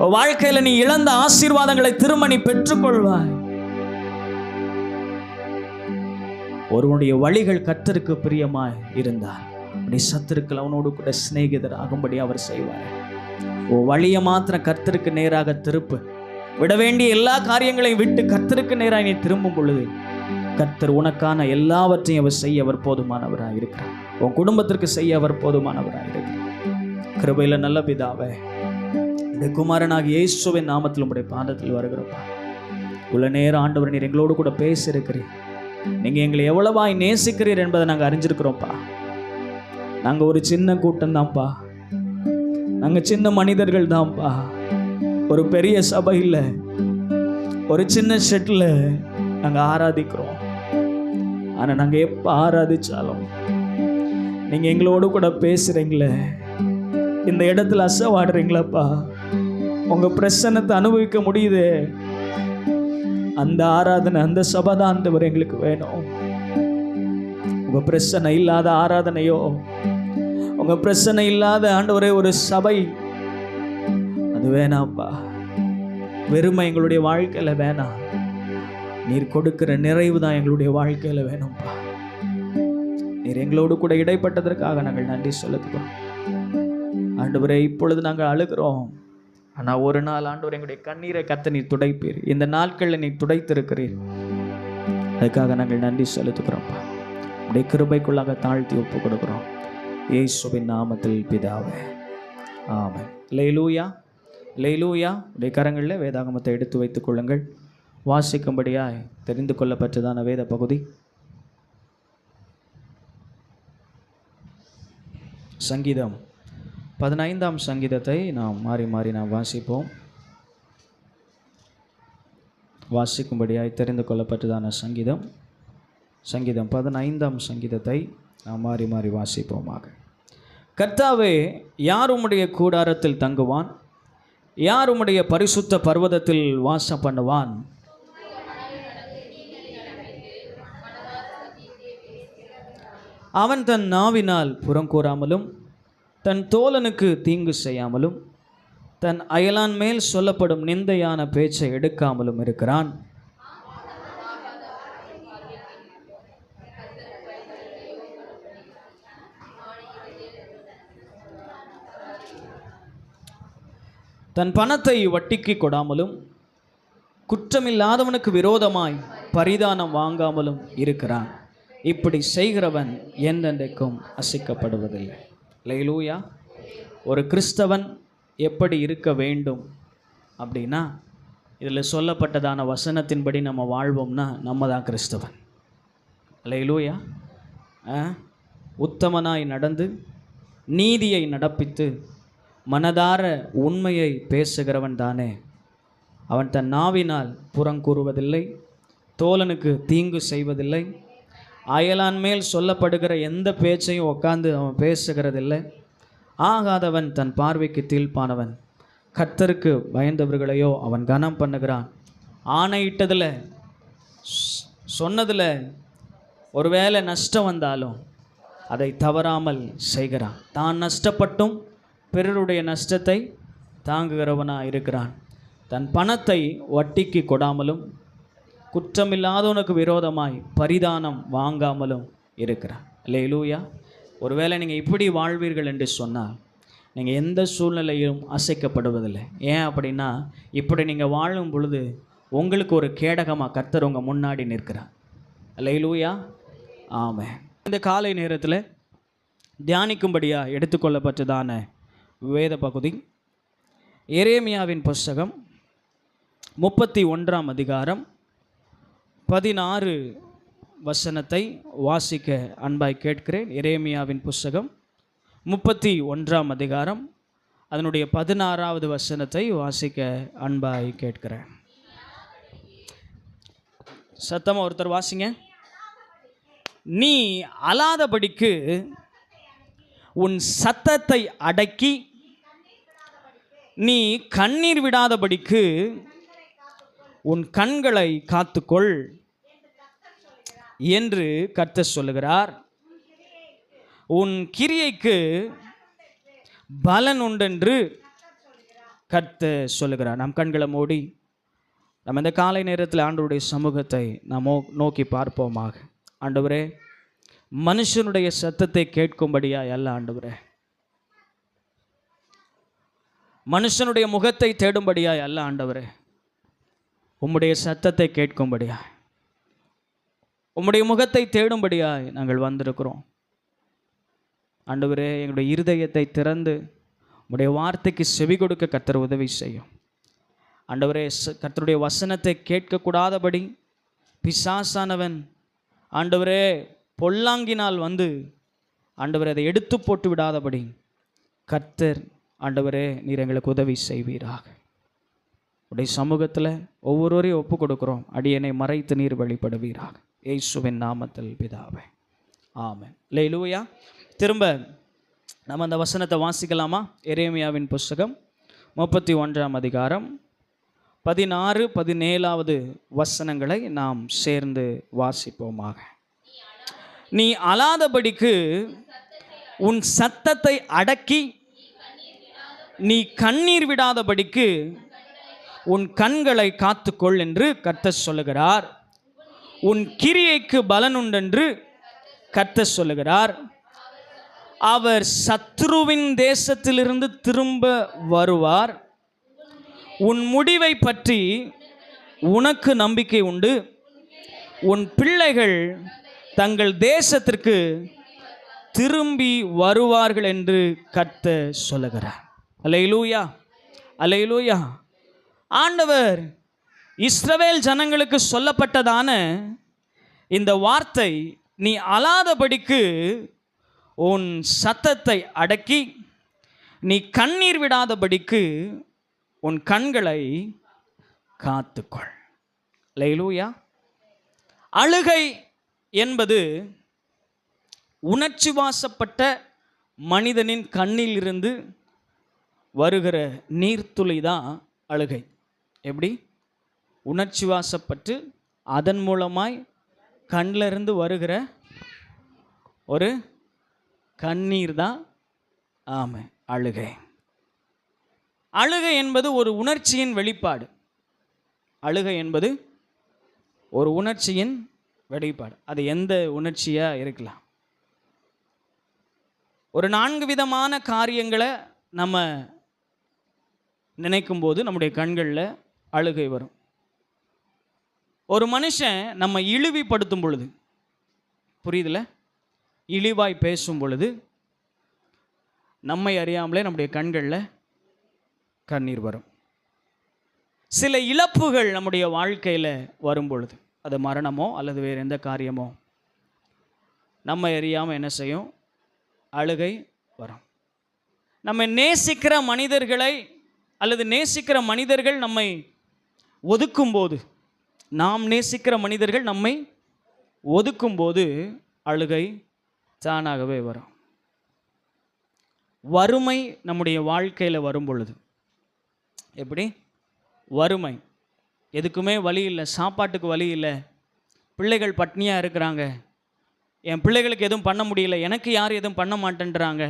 உன் வாழ்க்கையில நீ இழந்த ஆசீர்வாதங்களை திரும்ப நீ பெற்றுக்கொள்வாய். ஒருவனுடைய வழிகள் கர்த்தருக்கு பிரியமாய் இருந்தார், சத்துருக்கள் அவனோடு கூட சிநேகிதர் ஆகும்படி அவர் செய்வார். உன் வழியை மாத்திரம் கர்த்தருக்கு நேராக திருப்பு. விட வேண்டிய எல்லா காரியங்களையும் விட்டு கர்த்தருக்கு நேராக நீ திரும்பும் பொழுது கர்த்தர் உனக்கான எல்லாவற்றையும் அவர் செய்ய அவர் போதுமானவராக இருக்கிறார். உன் குடும்பத்திற்கு செய்ய அவர் போதுமானவராக இருக்கிறார். கிருபையில நல்ல பிதாவே, இந்த குமாரனாகிய இயேசுவின் நாமத்தில் உம்முடைய பாதத்தில் வருகிறப்பா, உள்ள நேரம் ஆண்டவர் நீர் எங்களோடு கூட பேசியிருக்கிறீர். நீங்க எங்களை எவ்வளவாய் நேசிக்கிறீர் என்பதை நாங்கள் அறிஞ்சிருக்கிறோம்ப்பா. நாங்கள் ஒரு சின்ன கூட்டம் தான்ப்பா, நாங்கள் சின்ன மனிதர்கள் தான்ப்பா. ஒரு பெரிய சபையில் ஒரு சின்ன ஷெட்டில் நாங்கள் ஆராதிக்கிறோம். ஆனால் நாங்கள் எப்போ ஆராதிச்சாலும் நீங்கள் எங்களோடு கூட பேசுகிறீங்களே, இந்த இடத்துல அசைவாடுறீங்களப்பா, உங்கள் பிரசன்னத்தை அனுபவிக்க முடியுது. அந்த ஆராதனை, அந்த சபைதான் ஆண்டவர் எங்களுக்கு வேணும். உங்கள் பிரச்சனை இல்லாத ஆராதனையோ, உங்கள் பிரச்சனை இல்லாத ஆண்டவரே ஒரு சபை, அது வேணாம்ப்பா. வெறுமை எங்களுடைய வாழ்க்கையில் வேணாம். நீர் கொடுக்கிற நிறைவு தான் எங்களுடைய வாழ்க்கையில் வேணும்ப்பா. நீர் எங்களோடு கூட இடைப்பட்டதற்காக நாங்கள் நன்றி செலுத்துகிறோம் ஆண்டவரே. இப்பொழுது நாங்கள் அழுகிறோம், ஆனால் ஒரு நாள் ஆண்டவர் எங்களுடைய கண்ணீரை கர்த்தர் நீர் துடைப்பீர். இந்த நாட்களில் நீர் துடைத்திருக்கிறீர், அதுக்காக நாங்கள் நன்றி செலுத்துகிறோம்ப்பா. உடைய கிருபைக்குள்ளாக தாழ்த்தி ஒப்பு கொடுக்குறோம் இயேசுவின் நாமத்தில் பிதாவே, ஆமென். அல்லேலூயா, அல்லேலூயா. உடைய கரங்களில் வேதாகமத்தை எடுத்து வைத்துக் கொள்ளுங்கள். வாசிக்கும்படியாய் தெரிந்து கொள்ளப்பட்டதான வேத பகுதி சங்கீதம் 15ஆம் சங்கீதத்தை நாம் மாறி மாறி நாம் வாசிப்போம். வாசிக்கும்படியாய் தெரிந்து கொள்ளப்பட்டதான சங்கீதம் 15ஆம் சங்கீதத்தை நாம் மாறி மாறி வாசிப்போமாக. கர்த்தாவே, யார் உம்முடைய கூடாரத்தில் தங்குவான்? யார் உம்முடைய பரிசுத்த பர்வதத்தில் வாசம் பண்ணுவான்? அவன் தன் நாவினால் புறங்கூறாமலும் தன் தோழனுக்கு தீங்கு செய்யாமலும் தன் அயலான் மேல் சொல்லப்படும் நிந்தையான பேச்சை எடுக்காமலும் இருக்கிறான். தன் பணத்தை வட்டிக்கு கொடாமலும் குற்றமில்லாதவனுக்கு விரோதமாய் பரிதானம் வாங்காமலும் இருக்கிறான். இப்படி செய்கிறவன் என்றென்றைக்கும் அசைக்கப்படுவதில்லை. அல்லேலூயா. ஒரு கிறிஸ்தவன் எப்படி இருக்க வேண்டும் அப்படின்னா, இதில் சொல்லப்பட்டதான வசனத்தின்படி நம்ம வாழ்வோம்னா நம்ம தான் கிறிஸ்தவன். அல்லேலூயா. உத்தமனாய் நடந்து நீதியை நடப்பித்து மனதார உண்மையை பேசுகிறவன் தானே. அவன் தன் நாவினால் புறங்கூறுவதில்லை, தோழனுக்கு தீங்கு செய்வதில்லை, அயலான் மேல் சொல்லப்படுகிற எந்த பேச்சையும் உட்காந்து அவன் பேசுகிறதில்லை. ஆகாதவன் தன் பார்வைக்கு தீழ்ப்பானவன், கர்த்தருக்கு பயந்தவர்களையோ அவன் கனம் பண்ணுகிறான். ஆணையிட்டதில் சொன்னதில் ஒருவேளை நஷ்டம் வந்தாலும் அதை தவறாமல் செய்கிறான். தான் நஷ்டப்பட்டும் பிறருடைய நஷ்டத்தை தாங்குகிறவனாக இருக்கிறான். தன் பணத்தை வட்டிக்கு கொடாமலும் குற்றமில்லாதவனுக்கு விரோதமாய் பரிதானம் வாங்காமலும் இருக்கிறான். அல்லேலூயா. ஒருவேளை நீங்கள் இப்படி வாழ்வீர்கள் என்று சொன்னால் நீங்கள் எந்த சூழ்நிலையும் அசைக்கப்படுவதில்லை. ஏன் அப்படின்னா, இப்படி நீங்கள் வாழும் பொழுது உங்களுக்கு ஒரு கேடகமாக கர்த்தர் உங்கள் முன்னாடி நிற்கிறார். அல்லேலூயா. ஆமென். இந்த காலை நேரத்தில் தியானிக்கும்படியாக எடுத்துக்கொள்ளப்பட்டதான வேத பகுதி எரேமியாவின் புஸ்தகம் 31ஆம் அதிகாரம் 16 வசனத்தை வாசிக்க அன்பாய் கேட்கிறேன். எரேமியாவின் புஸ்தகம் 31ஆம் அதிகாரம் அதனுடைய 16வது வசனத்தை வாசிக்க அன்பாய் கேட்கிறேன். சத்தமாக ஒருத்தர் வாசிங்க. நீ அழாதபடிக்கு உன் சத்தத்தை அடக்கி நீ கண்ணீர் விடாதபடிக்கு உன் கண்களை காத்துக்கொள் என்று கர்த்தர் சொல்லுகிறார். உன் கிரியைக்கு பலன் உண்டென்று கர்த்தர் சொல்லுகிறார். நாம் கண்களை மூடி நம்ம இந்த காலை நேரத்தில் ஆண்டவருடைய சமூகத்தை நாம் நோக்கி பார்ப்போமாக. ஆண்டவரே, மனுஷனுடைய சத்தத்தை கேட்கும்படியா அல்ல ஆண்டவரே, மனுஷனுடைய முகத்தை தேடும்படியாய் அல்ல ஆண்டவரே, உம்முடைய சத்தத்தை கேட்கும்படியாய், உம்முடைய முகத்தை தேடும்படியாய் நாங்கள் வந்திருக்கிறோம். ஆண்டவரே, எங்களுடைய இருதயத்தை திறந்து உம்முடைய வார்த்தைக்கு செவி கொடுக்க கர்த்தர் உதவி செய்யும். ஆண்டவரே, கர்த்தருடைய வசனத்தை கேட்கக்கூடாதபடி பிசாசானவன் ஆண்டவரே பொல்லாங்கினால் வந்து ஆண்டவரே அதை எடுத்து போட்டு விடாதபடி கர்த்தர் ஆண்டவரே நீர் எங்களுக்கு உதவி செய்வீராக. உடைய சமூகத்தில் ஒவ்வொருவரையும் ஒப்பு கொடுக்குறோம். அடியனை மறைத்து நீர் வழிபடுவீராக. இயேசுவின் நாமத்தில் பிதாவே, ஆமென். அல்லேலூயா. திரும்ப நம்ம அந்த வசனத்தை வாசிக்கலாமா? எரேமியாவின் புஸ்தகம் 31ஆம் அதிகாரம் 16, 17வது வசனங்களை நாம் சேர்ந்து வாசிப்போமாக. நீ அழாதபடிக்கு உன் சத்தத்தை அடக்கி நீ கண்ணீர் விடாதபடிக்கு உன் கண்களை காத்துக்கொள் என்று கர்த்தர் சொல்லுகிறார். உன் கிரியைக்கு பலன் உண்டென்று கர்த்தர் சொல்லுகிறார். அவர் சத்ருவின் தேசத்திலிருந்து திரும்ப வருவார். உன் முடிவை பற்றி உனக்கு நம்பிக்கை உண்டு. உன் பிள்ளைகள் தங்கள் தேசத்திற்கு திரும்பி வருவார்கள் என்று கர்த்தர் சொல்லுகிறார். அல்லேலூயா, அல்லேலூயா. ஆண்டவர் இஸ்ரவேல் ஜனங்களுக்கு சொல்லப்பட்டதான இந்த வார்த்தை, நீ அழாதபடிக்கு உன் சத்தத்தை அடக்கி நீ கண்ணீர் விடாதபடிக்கு உன் கண்களை காத்துக்கொள். அல்லேலூயா. அழுகை என்பது உணர்ச்சி வாசப்பட்ட மனிதனின் கண்ணில் இருந்து வருகிற நீர்த்துளி தான் அழுகை. எப்படி? உணர்ச்சி வாசப்பட்டு அதன் மூலமாய் கண்ணில் இருந்து வருகிற ஒரு கண்ணீர் தான் அழுகை. அழுகை என்பது ஒரு உணர்ச்சியின் வெளிப்பாடு. அழுகை என்பது ஒரு உணர்ச்சியின் வெளிப்பாடு. அது எந்த உணர்ச்சியாக இருக்கலாம். ஒரு 4 விதமான காரியங்களை நம்ம நினைக்கும் போது நம்முடைய கண்களில் அழுகை வரும். ஒரு மனுஷன் நம்ம இழிவுபடுத்தும் பொழுது, புரியுதுல, இழிவாய் பேசும் பொழுது நம்மை அறியாமலே நம்முடைய கண்களில் கண்ணீர் வரும். சில இழப்புகள் நம்முடைய வாழ்க்கையில் வரும் பொழுது, அது மரணமோ அல்லது வேறு எந்த காரியமோ, நம்ம அறியாமல் என்ன செய்யும்? அழுகை வரும். நம்ம நேசிக்கிற மனிதர்களை அல்லது நேசிக்கிற மனிதர்கள் நம்மை ஒதுக்கும்போது, நாம் நேசிக்கிற மனிதர்கள் நம்மை ஒதுக்கும்போது அழுகை தானாகவே வரும். வறுமை நம்முடைய வாழ்க்கையில் வரும் பொழுது, எப்படி? வறுமை, எதுக்குமே வழி இல்லை, சாப்பாட்டுக்கு வழி இல்லை, பிள்ளைகள் பட்னியாக இருக்கிறாங்க, என் பிள்ளைகளுக்கு எதுவும் பண்ண முடியல, எனக்கு யார் எதுவும் பண்ண மாட்டேன்றாங்க,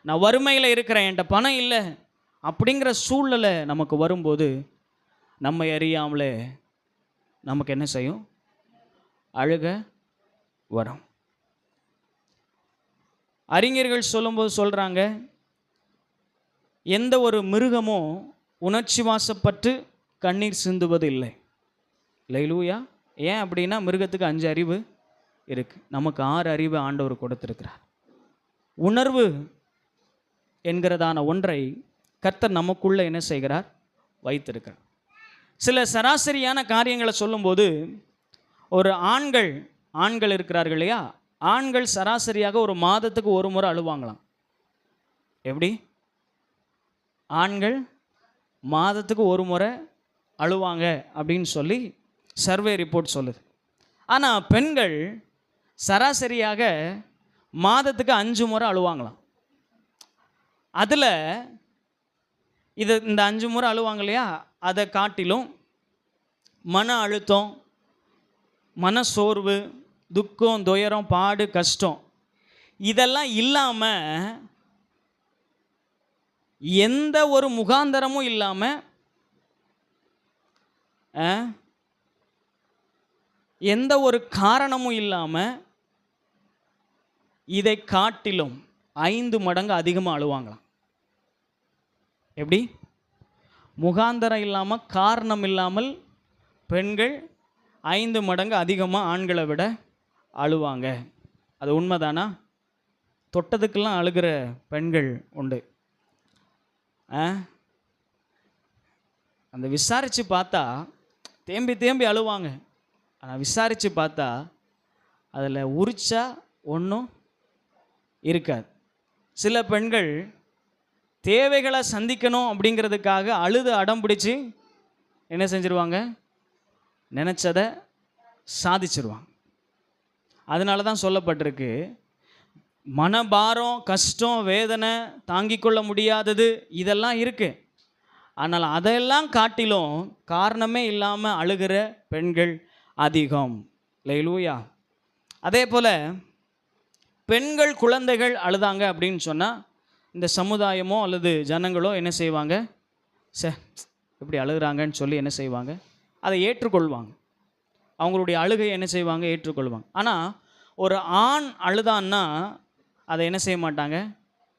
நான் வறுமையில் இருக்கிறேன், என்கிட்ட பணம் இல்லை, அப்படிங்கிற சூழ்நிலை நமக்கு வரும்போது நம்மை அறியாமலே நமக்கு என்ன செய்யும்? அழுக வரும். அறிஞர்கள் சொல்லும்போது சொல்கிறாங்க, எந்த ஒரு மிருகமும் உணர்ச்சி வாசப்பட்டு கண்ணீர் சிந்துவது இல்லை. அல்லேலூயா. ஏன் அப்படின்னா, மிருகத்துக்கு 5 அறிவு இருக்குது, நமக்கு 6 அறிவு ஆண்டவர் கொடுத்திருக்கிறார். உணர்வு என்கிறதான ஒன்றை கர்த்தர் நமக்குள்ளே என்ன செய்கிறார்? வைத்திருக்கிறார். சில சராசரியான காரியங்களை சொல்லும்போது, ஒரு ஆண்கள் இருக்கிறார்கள் இல்லையா, ஆண்கள் சராசரியாக ஒரு மாதத்துக்கு ஒரு முறை அழுவாங்களாம். எப்படி? ஆண்கள் மாதத்துக்கு ஒரு முறை அழுவாங்க அப்படின்னு சொல்லி சர்வே ரிப்போர்ட் சொல்லுது. ஆனால் பெண்கள் சராசரியாக மாதத்துக்கு 5 முறை அழுவாங்களாம். அதில் இந்த 5 முறை அழுவாங்க இல்லையா, அதை காட்டிலும் மன அழுத்தம், மனசோர்வு, துக்கம், துயரம், பாடு, கஷ்டம் இதெல்லாம் இல்லாமல், எந்த ஒரு முகாந்தரமும் இல்லாமல், எந்த ஒரு காரணமும் இல்லாமல் இதை காட்டிலும் 5 மடங்கு அதிகமாக அழுவாங்களாம். எப்படி? முகாந்தரம் இல்லாமல், காரணம் இல்லாமல் பெண்கள் 5 மடங்கு அதிகமாக ஆண்களை விட அழுவாங்க. அது உண்மைதானா? தொட்டதுக்கெல்லாம் அழுகிற பெண்கள் உண்டு. அந்த விசாரித்து பார்த்தா தேம்பி தேம்பி அழுவாங்க. ஆனால் விசாரித்து பார்த்தா அதில் உரிச்சா ஒன்றும் இருக்காது. சில பெண்கள் தேவைகளை சந்திக்கணும் அப்படிங்கிறதுக்காக அழுது அடம் பிடிச்சி என்ன செஞ்சிருவாங்க? நினச்சதை சாதிச்சிருவாங்க. அதனால தான் சொல்லப்பட்டிருக்கு, மனபாரம், கஷ்டம், வேதனை, தாங்கிக் கொள்ள முடியாதது இதெல்லாம் இருக்குது. ஆனால் அதையெல்லாம் காட்டிலும் காரணமே இல்லாமல் அழுகிற பெண்கள் அதிகம். அல்லேலூயா. அதே போல் பெண்கள் குழந்தைகள் அழுதாங்க அப்படின்னு சொன்னால், இந்த சமுதாயமோ அல்லது ஜனங்களோ என்ன செய்வாங்க? இப்படி அழுகிறாங்கன்னு சொல்லி என்ன செய்வாங்க? அதை ஏற்றுக்கொள்வாங்க. அவங்களுடைய அழுகையை என்ன செய்வாங்க? ஏற்றுக்கொள்வாங்க. ஆனால் ஒரு ஆண் அழுதான்னா அதை என்ன செய்ய மாட்டாங்க?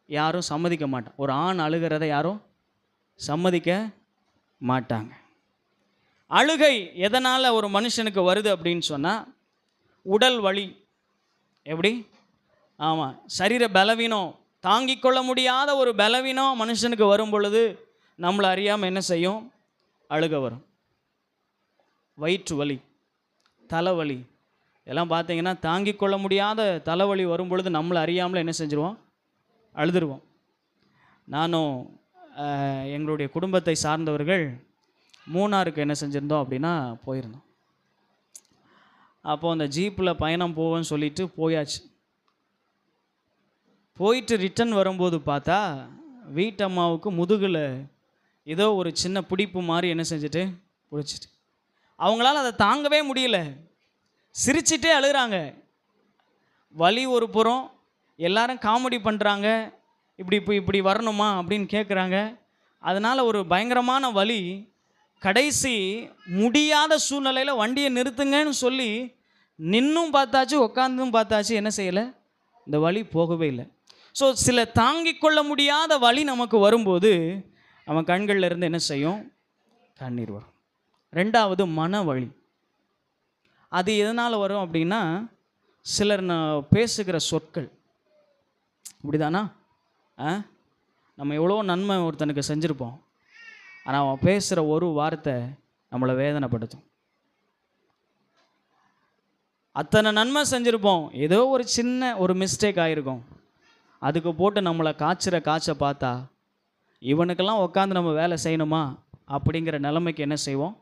யாரும் சம்மதிக்க மாட்டாங்க. ஒரு ஆண் அழுகிறத யாரும் சம்மதிக்க மாட்டாங்க. அழுகை எதனால் ஒரு மனுஷனுக்கு வருது அப்படின்னு சொன்னால், உடல் வலி. எப்படி? ஆமாம், சரீர பலவீனம், தாங்கிக் கொள்ள முடியாத ஒரு பலவீனம் மனுஷனுக்கு வரும் பொழுது நம்மளை அறியாமல் என்ன செய்யும்? அழுக வரும். வயிற்று வலி, தலைவலி எல்லாம் பார்த்தீங்கன்னா, தாங்கிக் கொள்ள முடியாத தலைவலி வரும் பொழுது நம்மளை அறியாமல் என்ன செஞ்சுருவோம்? அழுதுருவோம். நானும் எங்களுடைய குடும்பத்தை சார்ந்தவர்கள் மூணாருக்கு என்ன செஞ்சுருந்தோம் அப்படின்னா போயிருந்தோம். அப்போது அந்த ஜீப்பில் பயணம் போவோன்னு சொல்லிட்டு போயாச்சு. போயிட்டு ரிட்டன் வரும்போது பார்த்தா வீட்டம்மாவுக்கு முதுகில் ஏதோ ஒரு சின்ன பிடிப்பு மாதிரி என்ன செஞ்சுட்டு பிடிச்சிட்டு அவங்களால அதை தாங்கவே முடியல. சிரிச்சிட்டே அழுகிறாங்க. வலி ஒரு புறம், எல்லாரும் காமெடி பண்ணுறாங்க, இப்படி இப்படி வரணுமா அப்படின்னு கேட்குறாங்க. அதனால் ஒரு பயங்கரமான வலி. கடைசி முடியாத சூழ்நிலையில் வண்டியை நிறுத்துங்கன்னு சொல்லி நின்னும் பார்த்தாச்சு, உட்காந்தும் பார்த்தாச்சு, என்ன செய்யலை, இந்த வலி போகவே இல்லை. ஸோ சில தாங்கிக் கொள்ள முடியாத வலி நமக்கு வரும்போது நம்ம கண்களில் இருந்து என்ன செய்யும், கண்ணீர் வரும். ரெண்டாவது மன வலி. அது எதனால் வரும் அப்படின்னா, சிலர் பேசுகிற சொற்கள் இப்படிதானா, நம்ம எவ்வளோ நன்மை ஒருத்தனுக்கு செஞ்சுருப்போம், ஆனால் அவன் பேசுகிற ஒரு வார்த்தை நம்மளை வேதனைப்படுத்தும். அத்தனை நன்மை செஞ்சுருப்போம், ஏதோ ஒரு சின்ன ஒரு மிஸ்டேக் ஆகிருக்கும், அதுக்கு போட்டு நம்மளை காய்ச்ச பார்த்தா இவனுக்கெல்லாம் உட்காந்து நம்ம வேலை செய்யணுமா அப்படிங்கிற நிலைமைக்கு என்ன செய்வோம்,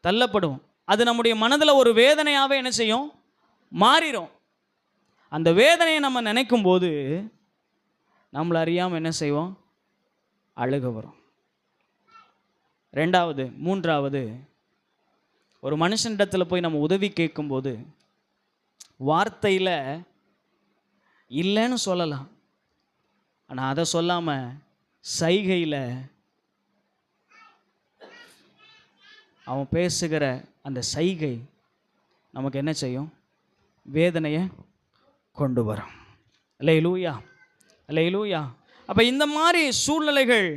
தள்ளப்படுவோம். அது நம்முடைய மனதில் ஒரு வேதனையாகவே என்ன செய்யும், மாறிடும். அந்த வேதனையை நம்ம நினைக்கும் போது நம்மளை அறியாமல் என்ன செய்வோம், அழுக வரும். மூன்றாவது ஒரு மனுஷனிடத்தில் போய் நம்ம உதவி கேட்கும்போது வார்த்தையில் இல்லைன்னு சொல்லலாம், ஆனால் அதை சொல்லாமல் சைகையில் அவன் பேசுகிற அந்த சைகை நமக்கு என்ன செய்யும், வேதனையை கொண்டு வரும். அல்லேலூயா, அல்லேலூயா. அப்போ இந்த மாதிரி சூழ்நிலைகள்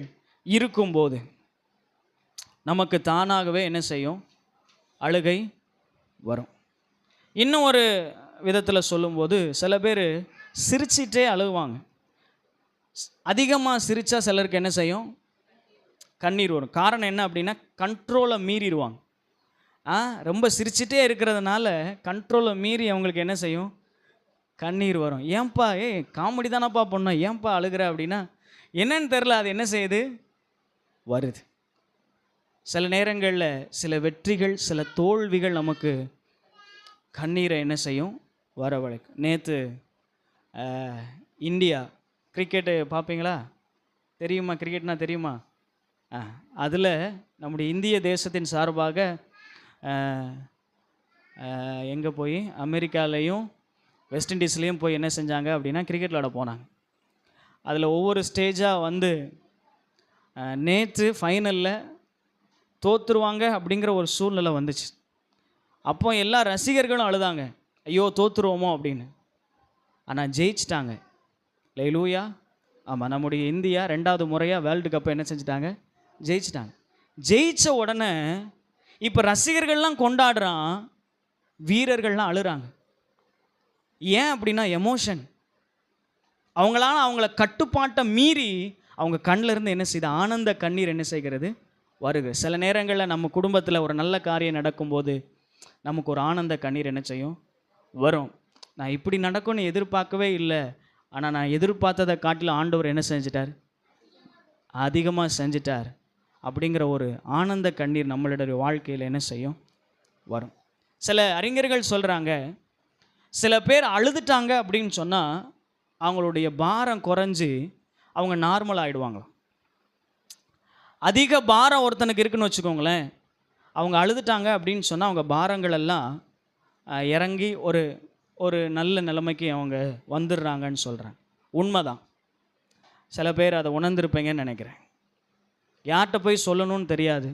இருக்கும்போது நமக்கு தானாகவே என்ன செய்யும், அழுகை வரும். இன்னும் ஒரு விதத்தில் சொல்லும்போது சில பேர் சிரிச்சிட்டே அழுவாங்க. அதிகமாக சிரித்தா சிலருக்கு என்ன செய்யும், கண்ணீர் வரும். காரணம் என்ன அப்படின்னா, கண்ட்ரோலை மீறிடுவாங்க. ரொம்ப சிரிச்சிட்டே இருக்கிறதுனால கண்ட்ரோலை மீறி அவங்களுக்கு என்ன செய்யும், கண்ணீர் வரும். ஏன்பா காமெடி தானப்பா பண்ணோம், ஏன்பா அழுகிற அப்படின்னா என்னன்னு தெரில, அது என்ன செய்யுது, வருது. சில நேரங்களில் சில வெற்றிகள் சில தோல்விகள் நமக்கு கண்ணீரை என்ன செய்யும், வரவழைக்கும். நேற்று இந்தியா கிரிக்கெட்டு பார்ப்பீங்களா, தெரியுமா, கிரிக்கெட்னா தெரியுமா? அதில் நம்முடைய இந்திய தேசத்தின் சார்பாக எங்கே போய் அமெரிக்காலையும் வெஸ்ட் இண்டீஸ்லேயும் போய் என்ன செஞ்சாங்க அப்படின்னா கிரிக்கெட் விளாட போனாங்க. அதில் ஒவ்வொரு ஸ்டேஜாக வந்து நேற்று ஃபைனலில் தோற்றுருவாங்க அப்படிங்கிற ஒரு சூழ்நிலை வந்துச்சு. அப்போ எல்லா ரசிகர்களும் அழுதாங்க, ஐயோ தோற்றுருவோமோ அப்படின்னு. ஆனால் ஜெயிச்சிட்டாங்க. அல்லேலூயா. ஆமாம், நம்முடைய இந்தியா 2வது முறையாக வேர்ல்டு கப்பை என்ன செஞ்சிட்டாங்க, ஜெயிச்சிட்டாங்க. ஜெயித்த உடனே இப்போ ரசிகர்கள்லாம் கொண்டாடுறான், வீரர்கள்லாம் அழுறாங்க. ஏன் அப்படின்னா எமோஷன். அவங்களால அவங்கள கட்டுப்பாட்டை மீறி அவங்க கண்ணில் இருந்து என்ன செய்யுது, ஆனந்த கண்ணீர் என்ன செய்கிறது, வருது. சில நேரங்களில் நம்ம குடும்பத்தில் ஒரு நல்ல காரியம் நடக்கும்போது நமக்கு ஒரு ஆனந்த கண்ணீர் என்ன செய்யும், வரும். நான் இப்படி நடக்கும்னு எதிர்பார்க்கவே இல்லை, ஆனால் நான் எதிர்பார்த்ததை காட்டிலும் ஆண்டவர் என்ன செஞ்சிட்டார், அதிகமாக செஞ்சிட்டார் அப்படிங்கிற ஒரு ஆனந்த கண்ணீர் நம்மளுடைய வாழ்க்கையில் என்ன செய்யும், வரும். சில அறிஞர்கள் சொல்கிறாங்க, சில பேர் அழுதுட்டாங்க அப்படின்னு சொன்னால் அவங்களுடைய பாரம் குறைஞ்சி அவங்க நார்மல் ஆகிடுவாங்களாம். அதிக பாரம் ஒருத்தனுக்கு இருக்குன்னு வச்சுக்கோங்களேன், அவங்க அழுதுட்டாங்க அப்படின்னு சொன்னால் அவங்க பாரங்கள் எல்லாம் இறங்கி ஒரு ஒரு நல்ல நிலைமைக்கு அவங்க வந்துடுறாங்கன்னு சொல்கிறாங்க. உண்மைதான். சில பேர் அதை உணர்ந்திருப்பீங்கன்னு நினைக்கிறேன். யார்கிட்ட போய் சொல்லணும்னு தெரியாது,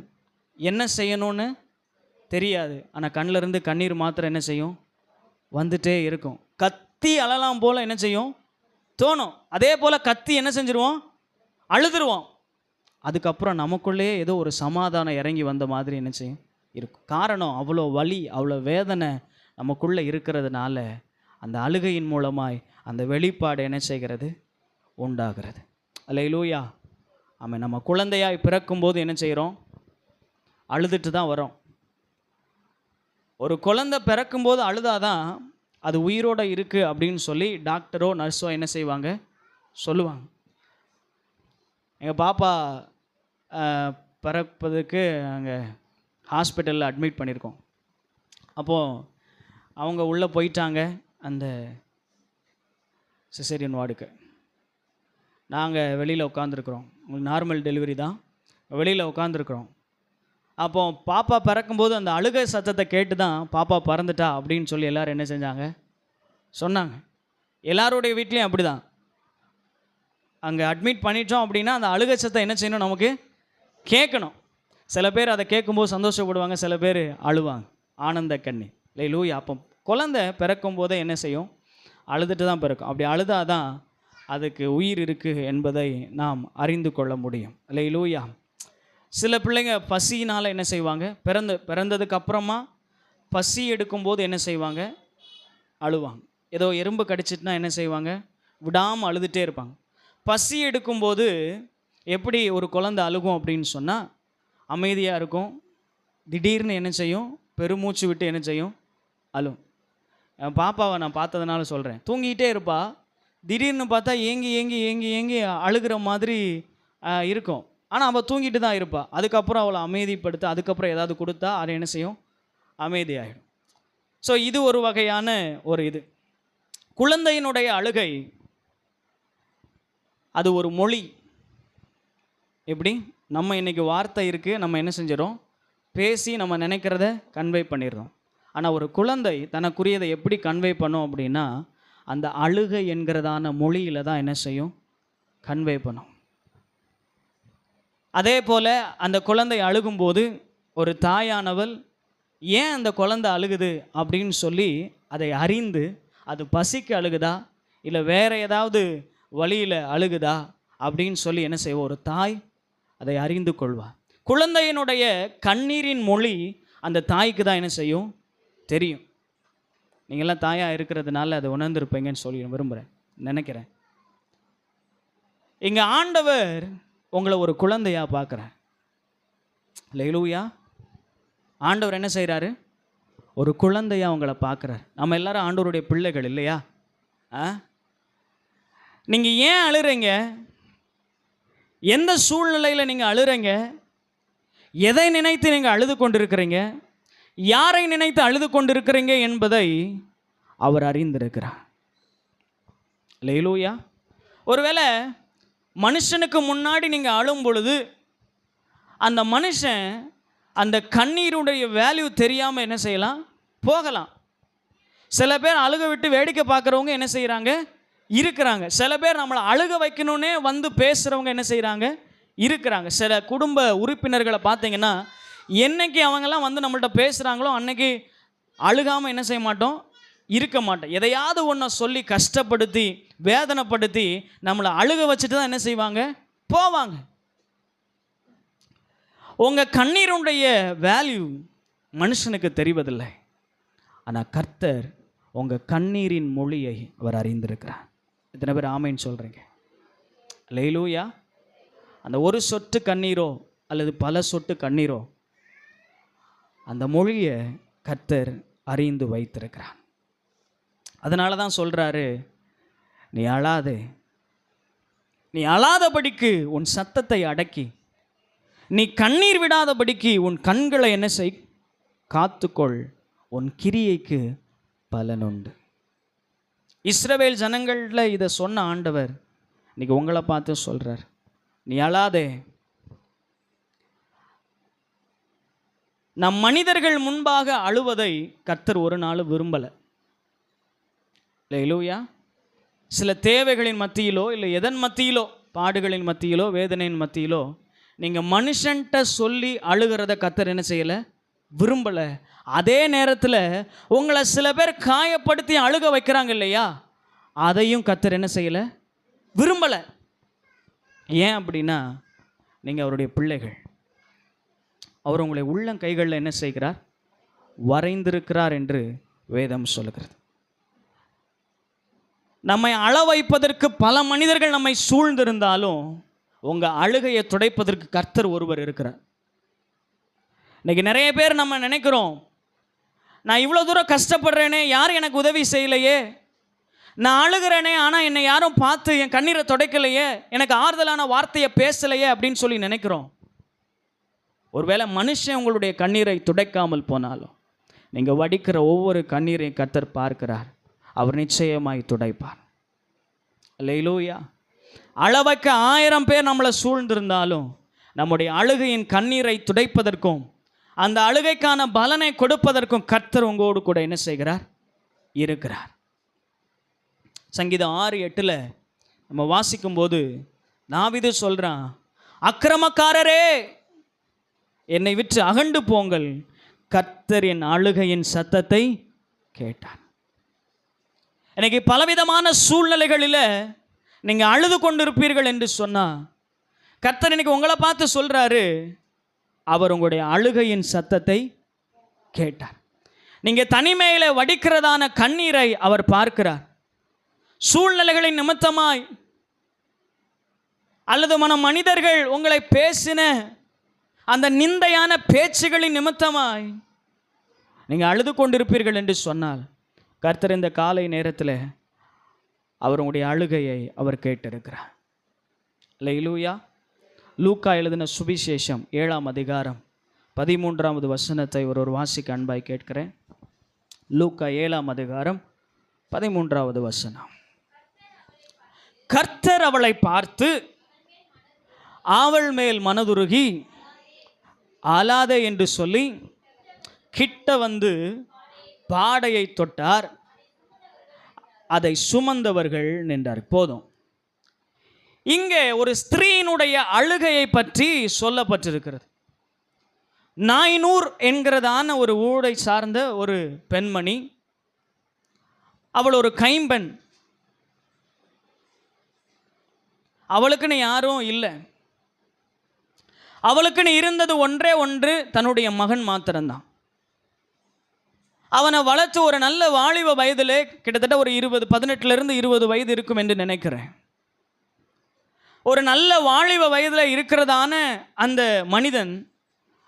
என்ன செய்யணும்னு தெரியாது, ஆனால் கண்ணில் இருந்து கண்ணீர் மாத்திரம் என்ன செய்யும், வந்துட்டே இருக்கும். கத்தி அழலாம் போல் என்ன செய்யும், தோணும். அதே போல் கத்தி என்ன செஞ்சிருவோம், அழுதுருவோம். அதுக்கப்புறம் நமக்குள்ளேயே ஏதோ ஒரு சமாதானம் இறங்கி வந்த மாதிரி என்ன செய்யும் இருக்கும். காரணம் அவ்வளோ வலி அவ்வளோ வேதனை நமக்குள்ளே இருக்கிறதுனால அந்த அழுகையின் மூலமாய் அந்த வெளிப்பாடு என்ன செய்கிறது, உண்டாகிறது. அல்லேலூயா. ஆமாம், நம்ம குழந்தையாய் பிறக்கும்போது என்ன செய்கிறோம், அழுதுட்டு தான் வரோம். ஒரு குழந்தை பிறக்கும்போது அழுதாதான் அது உயிரோடு இருக்குது அப்படின்னு சொல்லி டாக்டரோ நர்ஸோ என்ன செய்வாங்க, சொல்லுவாங்க. எங்கள் பாப்பா பிறப்பதுக்கு அங்கே ஹாஸ்பிட்டலில் அட்மிட் பண்ணியிருக்கோம். அப்போது அவங்க உள்ளே போயிட்டாங்க அந்த சிசேரியன் வார்டுக்கு. நாங்கள் வெளியில் உட்காந்துருக்குறோம், உங்களுக்கு நார்மல் டெலிவரி தான், வெளியில் உட்காந்துருக்குறோம். அப்போ பாப்பா பிறக்கும்போது அந்த அழுகை சத்தத்தை கேட்டு தான் பாப்பா பறந்துட்டா அப்படின்னு சொல்லி எல்லோரும் என்ன செஞ்சாங்க, சொன்னாங்க. எல்லாருடைய வீட்லேயும் அப்படி தான். அங்கே அட்மிட் பண்ணிட்டோம் அப்படின்னா அந்த அழுகை சத்தம் என்ன செய்யணும், நமக்கு கேட்கணும். சில பேர் அதை கேட்கும்போது சந்தோஷப்படுவாங்க, சில பேர் அழுவாங்க, ஆனந்த கண்ணி லூயா. அப்போ குழந்தை பிறக்கும் போதே என்ன செய்யும், அழுதுட்டு தான் பிறக்கும். அப்படி அழுதாதான் அதுக்கு உயிர் இருக்குது என்பதை நாம் அறிந்து கொள்ள முடியும். லூயா. சில பிள்ளைங்க பசியினால் என்ன செய்வாங்க, பிறந்ததுக்கு அப்புறமா பசி எடுக்கும்போது என்ன செய்வாங்க, அழுவாங்க. ஏதோ எறும்பு கடிச்சிட்டுனா என்ன செய்வாங்க, விடாமல் அழுதுகிட்டே இருப்பாங்க. பசி எடுக்கும்போது எப்படி ஒரு குழந்தை அழுகும் அப்படின்னு சொன்னால், அமைதியாக இருக்கும், திடீர்னு என்ன செய்யும், பெருமூச்சு விட்டு என்ன செய்யும், அழும். என் பாப்பாவை நான் பார்த்ததுனால சொல்கிறேன். தூங்கிக்கிட்டே இருப்பா, திடீர்னு பார்த்தா ஏங்கி ஏங்கி ஏங்கி ஏங்கி அழுகிற மாதிரி இருக்கும். ஆனால் அவள் தூங்கிட்டு தான் இருப்பாள். அதுக்கப்புறம் அவளை அமைதிப்படுத்த, அதுக்கப்புறம் ஏதாவது கொடுத்தா அதை என்ன செய்யும், அமைதியாகிடும். ஸோ இது ஒரு வகையான ஒரு இது. குழந்தையினுடைய அழுகை அது ஒரு மொழி. எப்படி நம்ம இன்றைக்கி வார்த்தை இருக்குது, நம்ம என்ன செஞ்சிடறோம், பேசி நம்ம நினைக்கிறத கன்வே பண்ணிடுறோம். ஆனால் ஒரு குழந்தை தனக்குரியதை எப்படி கன்வே பண்ணும் அப்படின்னா, அந்த அழுகை என்கிறதான மொழியில் தான் என்ன செய்யும், கன்வே பண்ணும். அதே போல் அந்த குழந்தை அழுகும்போது ஒரு தாயானவள் ஏன் அந்த குழந்தை அழுகுது அப்படின்னு சொல்லி அதை அறிந்து, அது பசிக்கு அழுகுதா இல்லை வேறு ஏதாவது வழியில் அழுகுதா அப்படின்னு சொல்லி என்ன செய்வோம், ஒரு தாய் அதை அறிந்து கொள்வார். குழந்தையினுடைய கண்ணீரின் மொழி அந்த தாய்க்கு தான் என்ன செய்யும், தெரியும். நீங்கள்லாம் தாயாக இருக்கிறதுனால அதை உணர்ந்திருப்பீங்கன்னு சொல்லி விரும்புகிறேன், நினைக்கிறேன். இங்கே ஆண்டவர் உங்களை ஒரு குழந்தையாக பார்க்குறார். லூயா. ஆண்டவர் என்ன செய்கிறாரு, ஒரு குழந்தையாக உங்களை பார்க்குறார். நம்ம எல்லாரும் ஆண்டவருடைய பிள்ளைகள் இல்லையா? நீங்கள் ஏன் அழுறீங்க, எந்த சூழ்நிலையில் நீங்கள் அழுறீங்க, எதை நினைத்து நீங்கள் அழுது கொண்டிருக்கிறீங்க, யாரை நினைத்து அழுது கொண்டிருக்கிறீங்க என்பதை அவர் அறிந்திருக்கிறார். லூயா. ஒருவேளை மனுஷனுக்கு முன்னாடி நீங்கள் அழும் பொழுது அந்த மனுஷன் அந்த கண்ணீருடைய வேல்யூ தெரியாமல் என்ன செய்யலாம், போகலாம். சில பேர் அழுக விட்டு வேடிக்கை பார்க்குறவங்க என்ன செய்கிறாங்க, இருக்கிறாங்க. சில பேர் நம்மளை அழுக வைக்கணுன்னே வந்து பேசுகிறவங்க என்ன செய்கிறாங்க, இருக்கிறாங்க. சில குடும்ப உறுப்பினர்களை பார்த்தீங்கன்னா, என்னைக்கு அவங்கெல்லாம் வந்து நம்மள்ட்ட பேசுகிறாங்களோ அன்னைக்கு அழுகாமல் என்ன செய்ய மாட்டோம், இருக்க மாட்டோம். எதையாவது ஒன்றை சொல்லி கஷ்டப்படுத்தி வேதனைப்படுத்தி நம்மளை அழுக வச்சுட்டு தான் என்ன செய்வாங்க, போவாங்க. உங்கள் கண்ணீருடைய வேல்யூ மனுஷனுக்கு தெரிவதில்லை. ஆனால் கர்த்தர் உங்கள் கண்ணீரின் மொழியை அவர் அறிந்திருக்கிறார். எத்தனை பேர் ஆமைன்னு சொல்கிறீங்க? லூயா. அந்த ஒரு சொட்டு கண்ணீரோ அல்லது பல சொட்டு கண்ணீரோ அந்த மொழியை கர்த்தர் அறிந்து வைத்திருக்கிறார். அதனால தான் சொல்கிறாரு, நீ அழாதே, நீ அழாதபடிக்கு உன் சத்தத்தை அடக்கி, நீ கண்ணீர் விடாதபடிக்கு உன் கண்களை என்ன செய், காத்துக்கொள், உன் கிரியைக்கு பலனுண்டு. இஸ்ரவேல் ஜனங்களில் இதை சொன்ன ஆண்டவர் இன்னைக்கு உங்களை பார்த்து சொல்கிறார், நீ அழாதே. நம் மனிதர்கள் முன்பாக அழுவதை கர்த்தர் ஒரு நாள் விரும்பலை. லூயா. சில தேவைகளின் மத்தியிலோ இல்லை எதன் மத்தியிலோ, பாடுகளின் மத்தியிலோ வேதனையின் மத்தியிலோ நீங்கள் மனுஷன்ட்ட சொல்லி அழுகிறத கர்த்தர் என்ன செய்யலை, விரும்பலை. அதே நேரத்தில் உங்களை சில பேர் காயப்படுத்தி அழுக வைக்கிறாங்க இல்லையா, அதையும் கர்த்தர் என்ன செய்யலை, விரும்பலை. ஏன் அப்படின்னா நீங்கள் அவருடைய பிள்ளைகள். அவர் உங்களை உள்ளங்கைகளில் என்ன செய்கிறார், வரைந்திருக்கிறார் என்று வேதம் சொல்லுகிறது. நம்மை அழ வைப்பதற்கு பல மனிதர்கள் நம்மை சூழ்ந்திருந்தாலும் உங்கள் அழுகையை துடைப்பதற்கு கர்த்தர் ஒருவர் இருக்கிறார். இன்றைக்கி நிறைய பேர் நம்ம நினைக்கிறோம், நான் இவ்வளோ தூரம் கஷ்டப்படுறேனே, யாரும் எனக்கு உதவி செய்யலையே, நான் அழுகிறேனே ஆனால் என்னை யாரும் பார்த்து என் கண்ணீரை துடைக்கலையே, எனக்கு ஆறுதலான வார்த்தையை பேசலையே அப்படின்னு சொல்லி நினைக்கிறோம். ஒருவேளை மனுஷன் உங்களுடைய கண்ணீரை துடைக்காமல் போனாலும் நீங்கள் வடிக்கிற ஒவ்வொரு கண்ணீரையும் கர்த்தர் பார்க்கிறார். அவர் நிச்சயமாய் துடைப்பார். அல்லேலூயா. அளவைக்கு 1000 பேர் நம்மளை சூழ்ந்திருந்தாலும் நம்முடைய அழுகையின் கண்ணீரை துடைப்பதற்கும் அந்த அழுகைக்கான பலனை கொடுப்பதற்கும் கர்த்தர் உங்களோடு கூட என்ன செய்கிறார்? இருக்கிறார். சங்கீதம் 6:8 நம்ம வாசிக்கும்போது தாவீது சொல்கிறான், அக்கிரமக்காரரே என்னை விட்டு அகண்டு போங்கள், கர்த்தர் என் அழுகையின் சத்தத்தை கேட்டார். இன்னைக்கு பலவிதமான சூழ்நிலைகளில் நீங்கள் அழுது கொண்டிருப்பீர்கள் என்று சொன்னால் கர்த்தர் இன்னைக்கு உங்களை பார்த்து சொல்கிறாரு, அவர் உங்களுடைய அழுகையின் சத்தத்தை கேட்டார். நீங்கள் தனிமையில் வடிக்கிறதான கண்ணீரை அவர் பார்க்கிறார். சூழ்நிலைகளின் நிமித்தமாய் அல்லது மனிதர்கள் உங்களை பேசின அந்த நிந்தையான பேச்சுகளின் நிமித்தமாய் நீங்கள் அழுது கொண்டிருப்பீர்கள் என்று சொன்னால் கர்த்தர் இந்த காலை நேரத்தில் அவர் உங்களுடைய அழுகையை அவர் கேட்டிருக்கிறார். அல்லேலூயா. லூக்கா எழுதின சுவிசேஷம் 7ஆம் அதிகாரம் 13வது வசனத்தை ஒரு வாசிக்க அன்பாய் கேட்கிறேன். லூக்கா 7ஆம் அதிகாரம் 13வது வசனம். கர்த்தர் அவளை பார்த்து அவள் மேல் மனதுருகி அழாதே என்று சொல்லி கிட்ட வந்து பாடையை தொட்டார். அதை சுமந்தவர்கள் நின்றார். போதும். இங்கே ஒரு ஸ்திரீயினுடைய அழுகையை பற்றி சொல்லப்பட்டிருக்கிறது. நாய்னூர் என்கிறதான ஒரு ஊரை சார்ந்த ஒரு பெண்மணி, அவள் ஒரு கைம்பெண். அவளுக்குன்னு யாரும் இல்லை. அவளுக்குன்னு இருந்தது ஒன்றே ஒன்று, தன்னுடைய மகன் மாத்திரம்தான். அவனை வளர்த்து ஒரு நல்ல வாலிப வயதிலே கிட்டத்தட்ட ஒரு 18 20 வயது இருக்கும் என்று நினைக்கிறேன். ஒரு நல்ல வாலிப வயதில் இருக்கிறதான அந்த மனிதன்,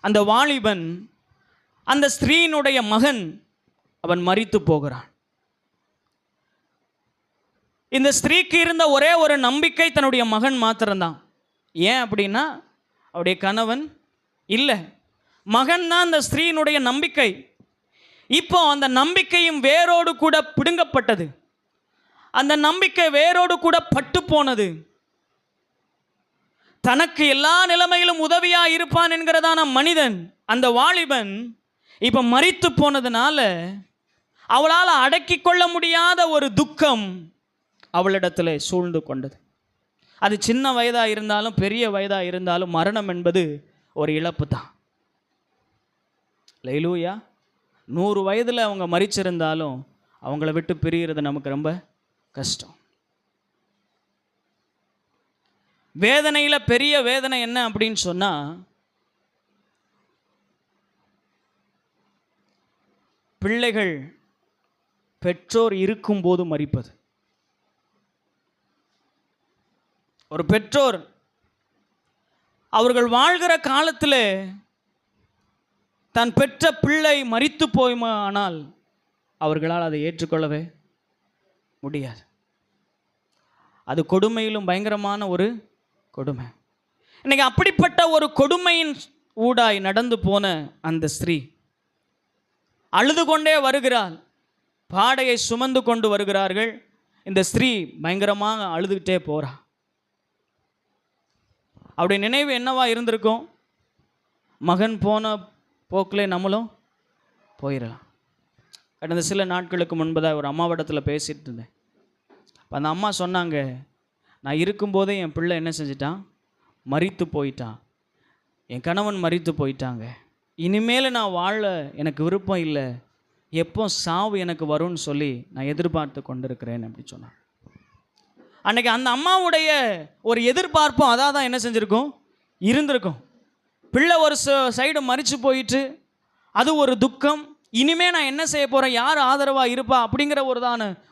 அந்த வாலிபன், அந்த ஸ்திரீயினுடைய மகன், அவன் மரித்து போகிறான். இந்த ஸ்திரீக்கு இருந்த ஒரே ஒரு நம்பிக்கை தன்னுடைய மகன் மாத்திரம்தான். ஏன் அப்படின்னா அவருடைய கணவன் இல்லை, மகன் தான் அந்த ஸ்திரீயினுடைய நம்பிக்கை. இப்போ அந்த நம்பிக்கையும் வேரோடு கூட பிடுங்கப்பட்டது. அந்த நம்பிக்கை வேரோடு கூட பட்டு போனது. தனக்கு எல்லா நிலைமையிலும் உதவியாக இருப்பான் என்கிறதான மனிதன், அந்த வாலிபன் இப்போ மரித்து போனதுனால அவளால் அடக்கி கொள்ள முடியாத ஒரு துக்கம் அவளிடத்தில் சூழ்ந்து கொண்டது. அது சின்ன வயதாக இருந்தாலும் பெரிய வயதாக இருந்தாலும் மரணம் என்பது ஒரு இழப்பு தான். அல்லேலூயா. 100 வயதில் அவங்க மரிச்சிருந்தாலும் அவங்கள விட்டு பிரிகிறது நமக்கு ரொம்ப கஷ்டம். வேதனையில் பெரிய வேதனை என்ன அப்படின்னு சொன்னால், பிள்ளைகள் பெற்றோர் இருக்கும்போது மரிப்பது. ஒரு பெற்றோர் அவர்கள் வாழ்கிற காலத்தில் தான் பெற்ற பிள்ளை மரித்து போயுமானால் அவர்களால் அதை ஏற்றுக்கொள்ளவே முடியாது. அது கொடுமையிலும் பயங்கரமான ஒரு கொடுமை. இன்னைக்கு அப்படிப்பட்ட ஒரு கொடுமையின் ஊடாய் நடந்து போன அந்த ஸ்திரீ அழுது கொண்டே வருகிறாள். பாடையை சுமந்து கொண்டு வருகிறார்கள். இந்த ஸ்திரீ பயங்கரமாக அழுதுகிட்டே போறா. அவருடைய நினைவு என்னவா இருந்திருக்கும்? மகன் போன போக்கில் நம்மளும் போயிடலாம். கடந்த சில நாட்களுக்கு முன்பதாக ஒரு அம்மாவிடத்தில் பேசிட்டு இருந்தேன். அப்போ அந்த அம்மா சொன்னாங்க, நான் இருக்கும்போதே என் பிள்ளை என்ன செஞ்சிட்டான்? மரித்து போயிட்டான். என் கணவன் மரித்து போயிட்டாங்க. இனிமேல் நான் வாழ எனக்கு விருப்பம் இல்லை. எப்போ சாவு எனக்கு வரும்னு சொல்லி நான் எதிர்பார்த்து கொண்டிருக்கிறேன் அப்படி சொன்னான். அன்றைக்கி அந்த அம்மாவுடைய ஒரு எதிர்பார்ப்பும் அதாக தான் என்ன செஞ்சுருக்கும்? இருந்திருக்கும். பிள்ளை ஒரு சைடு மரித்து போயிட்டு அது ஒரு துக்கம். இனிமேல் நான் என்ன செய்ய போகிறேன், யார் ஆதரவாக இருப்பா அப்படிங்கிற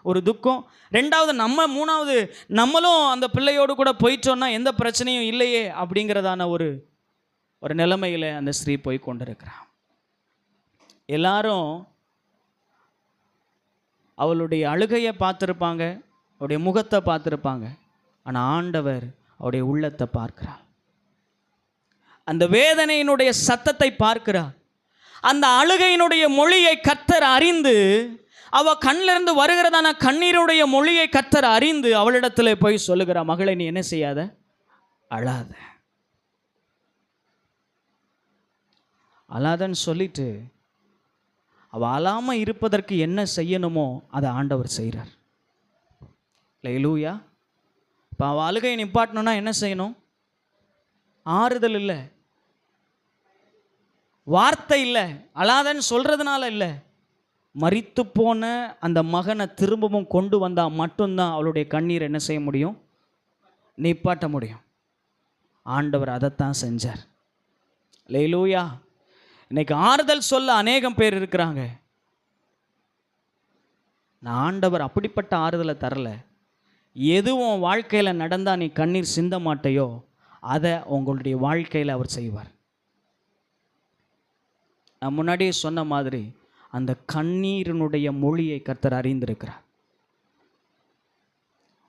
ஒரு துக்கம். ரெண்டாவது மூணாவது நம்மளும் அந்த பிள்ளையோடு கூட போயிட்டோன்னா எந்த பிரச்சனையும் இல்லையே அப்படிங்கிறதான ஒரு நிலைமையில் அந்த ஸ்திரீ போய் கொண்டிருக்கிறான். எல்லாரும் அவளுடைய அழுகையை பார்த்துருப்பாங்க, அவருடைய முகத்தை பார்த்துருப்பாங்க. ஆனால் ஆண்டவர் அவருடைய உள்ளத்தை பார்க்கிறார். அந்த வேதனையினுடைய சத்தத்தை பார்க்கிறார். அந்த அழுகையினுடைய மொழியை கர்த்தர் அறிந்து அவ கண்ணிலிருந்து வருகிறதான கண்ணீருடைய மொழியை கர்த்தர் அறிந்து அவளிடத்தில் போய் சொல்லுகிறார், மகளை நீ என்ன செய்யாத, அழாத. அழாதன்னு சொல்லிட்டு அவ அழாம இருப்பதற்கு என்ன செய்யணுமோ அதை ஆண்டவர் செய்கிறார். அல்லேலூயா. இப்போ அவள் அழுகையை நிப்பாட்டணும்னா என்ன செய்யணும்? ஆறுதல் இல்லை, வார்த்தை இல்லை, அழாதன்னு சொல்கிறதுனால இல்லை, மரித்து போன அந்த மகனை திரும்பவும் கொண்டு வந்தால் மட்டும்தான் அவளுடைய கண்ணீர் என்ன செய்ய முடியும்? நிப்பாட்ட முடியும். ஆண்டவர் அதைத்தான் செஞ்சார். அல்லேலூயா. இன்னைக்கு ஆறுதல் சொல்ல அநேகம் பேர் இருக்கிறாங்க. நான் ஆண்டவர் அப்படிப்பட்ட ஆறுதலை தரல. எதுவும் வாழ்க்கையில் நடந்தால் நீ கண்ணீர் சிந்த மாட்டையோ அதை உங்களுடைய வாழ்க்கையில் அவர் செய்வார். நான் முன்னாடியே சொன்ன மாதிரி அந்த கண்ணீரினுடைய மொழியை கர்த்தர் அறிந்திருக்கிறார்.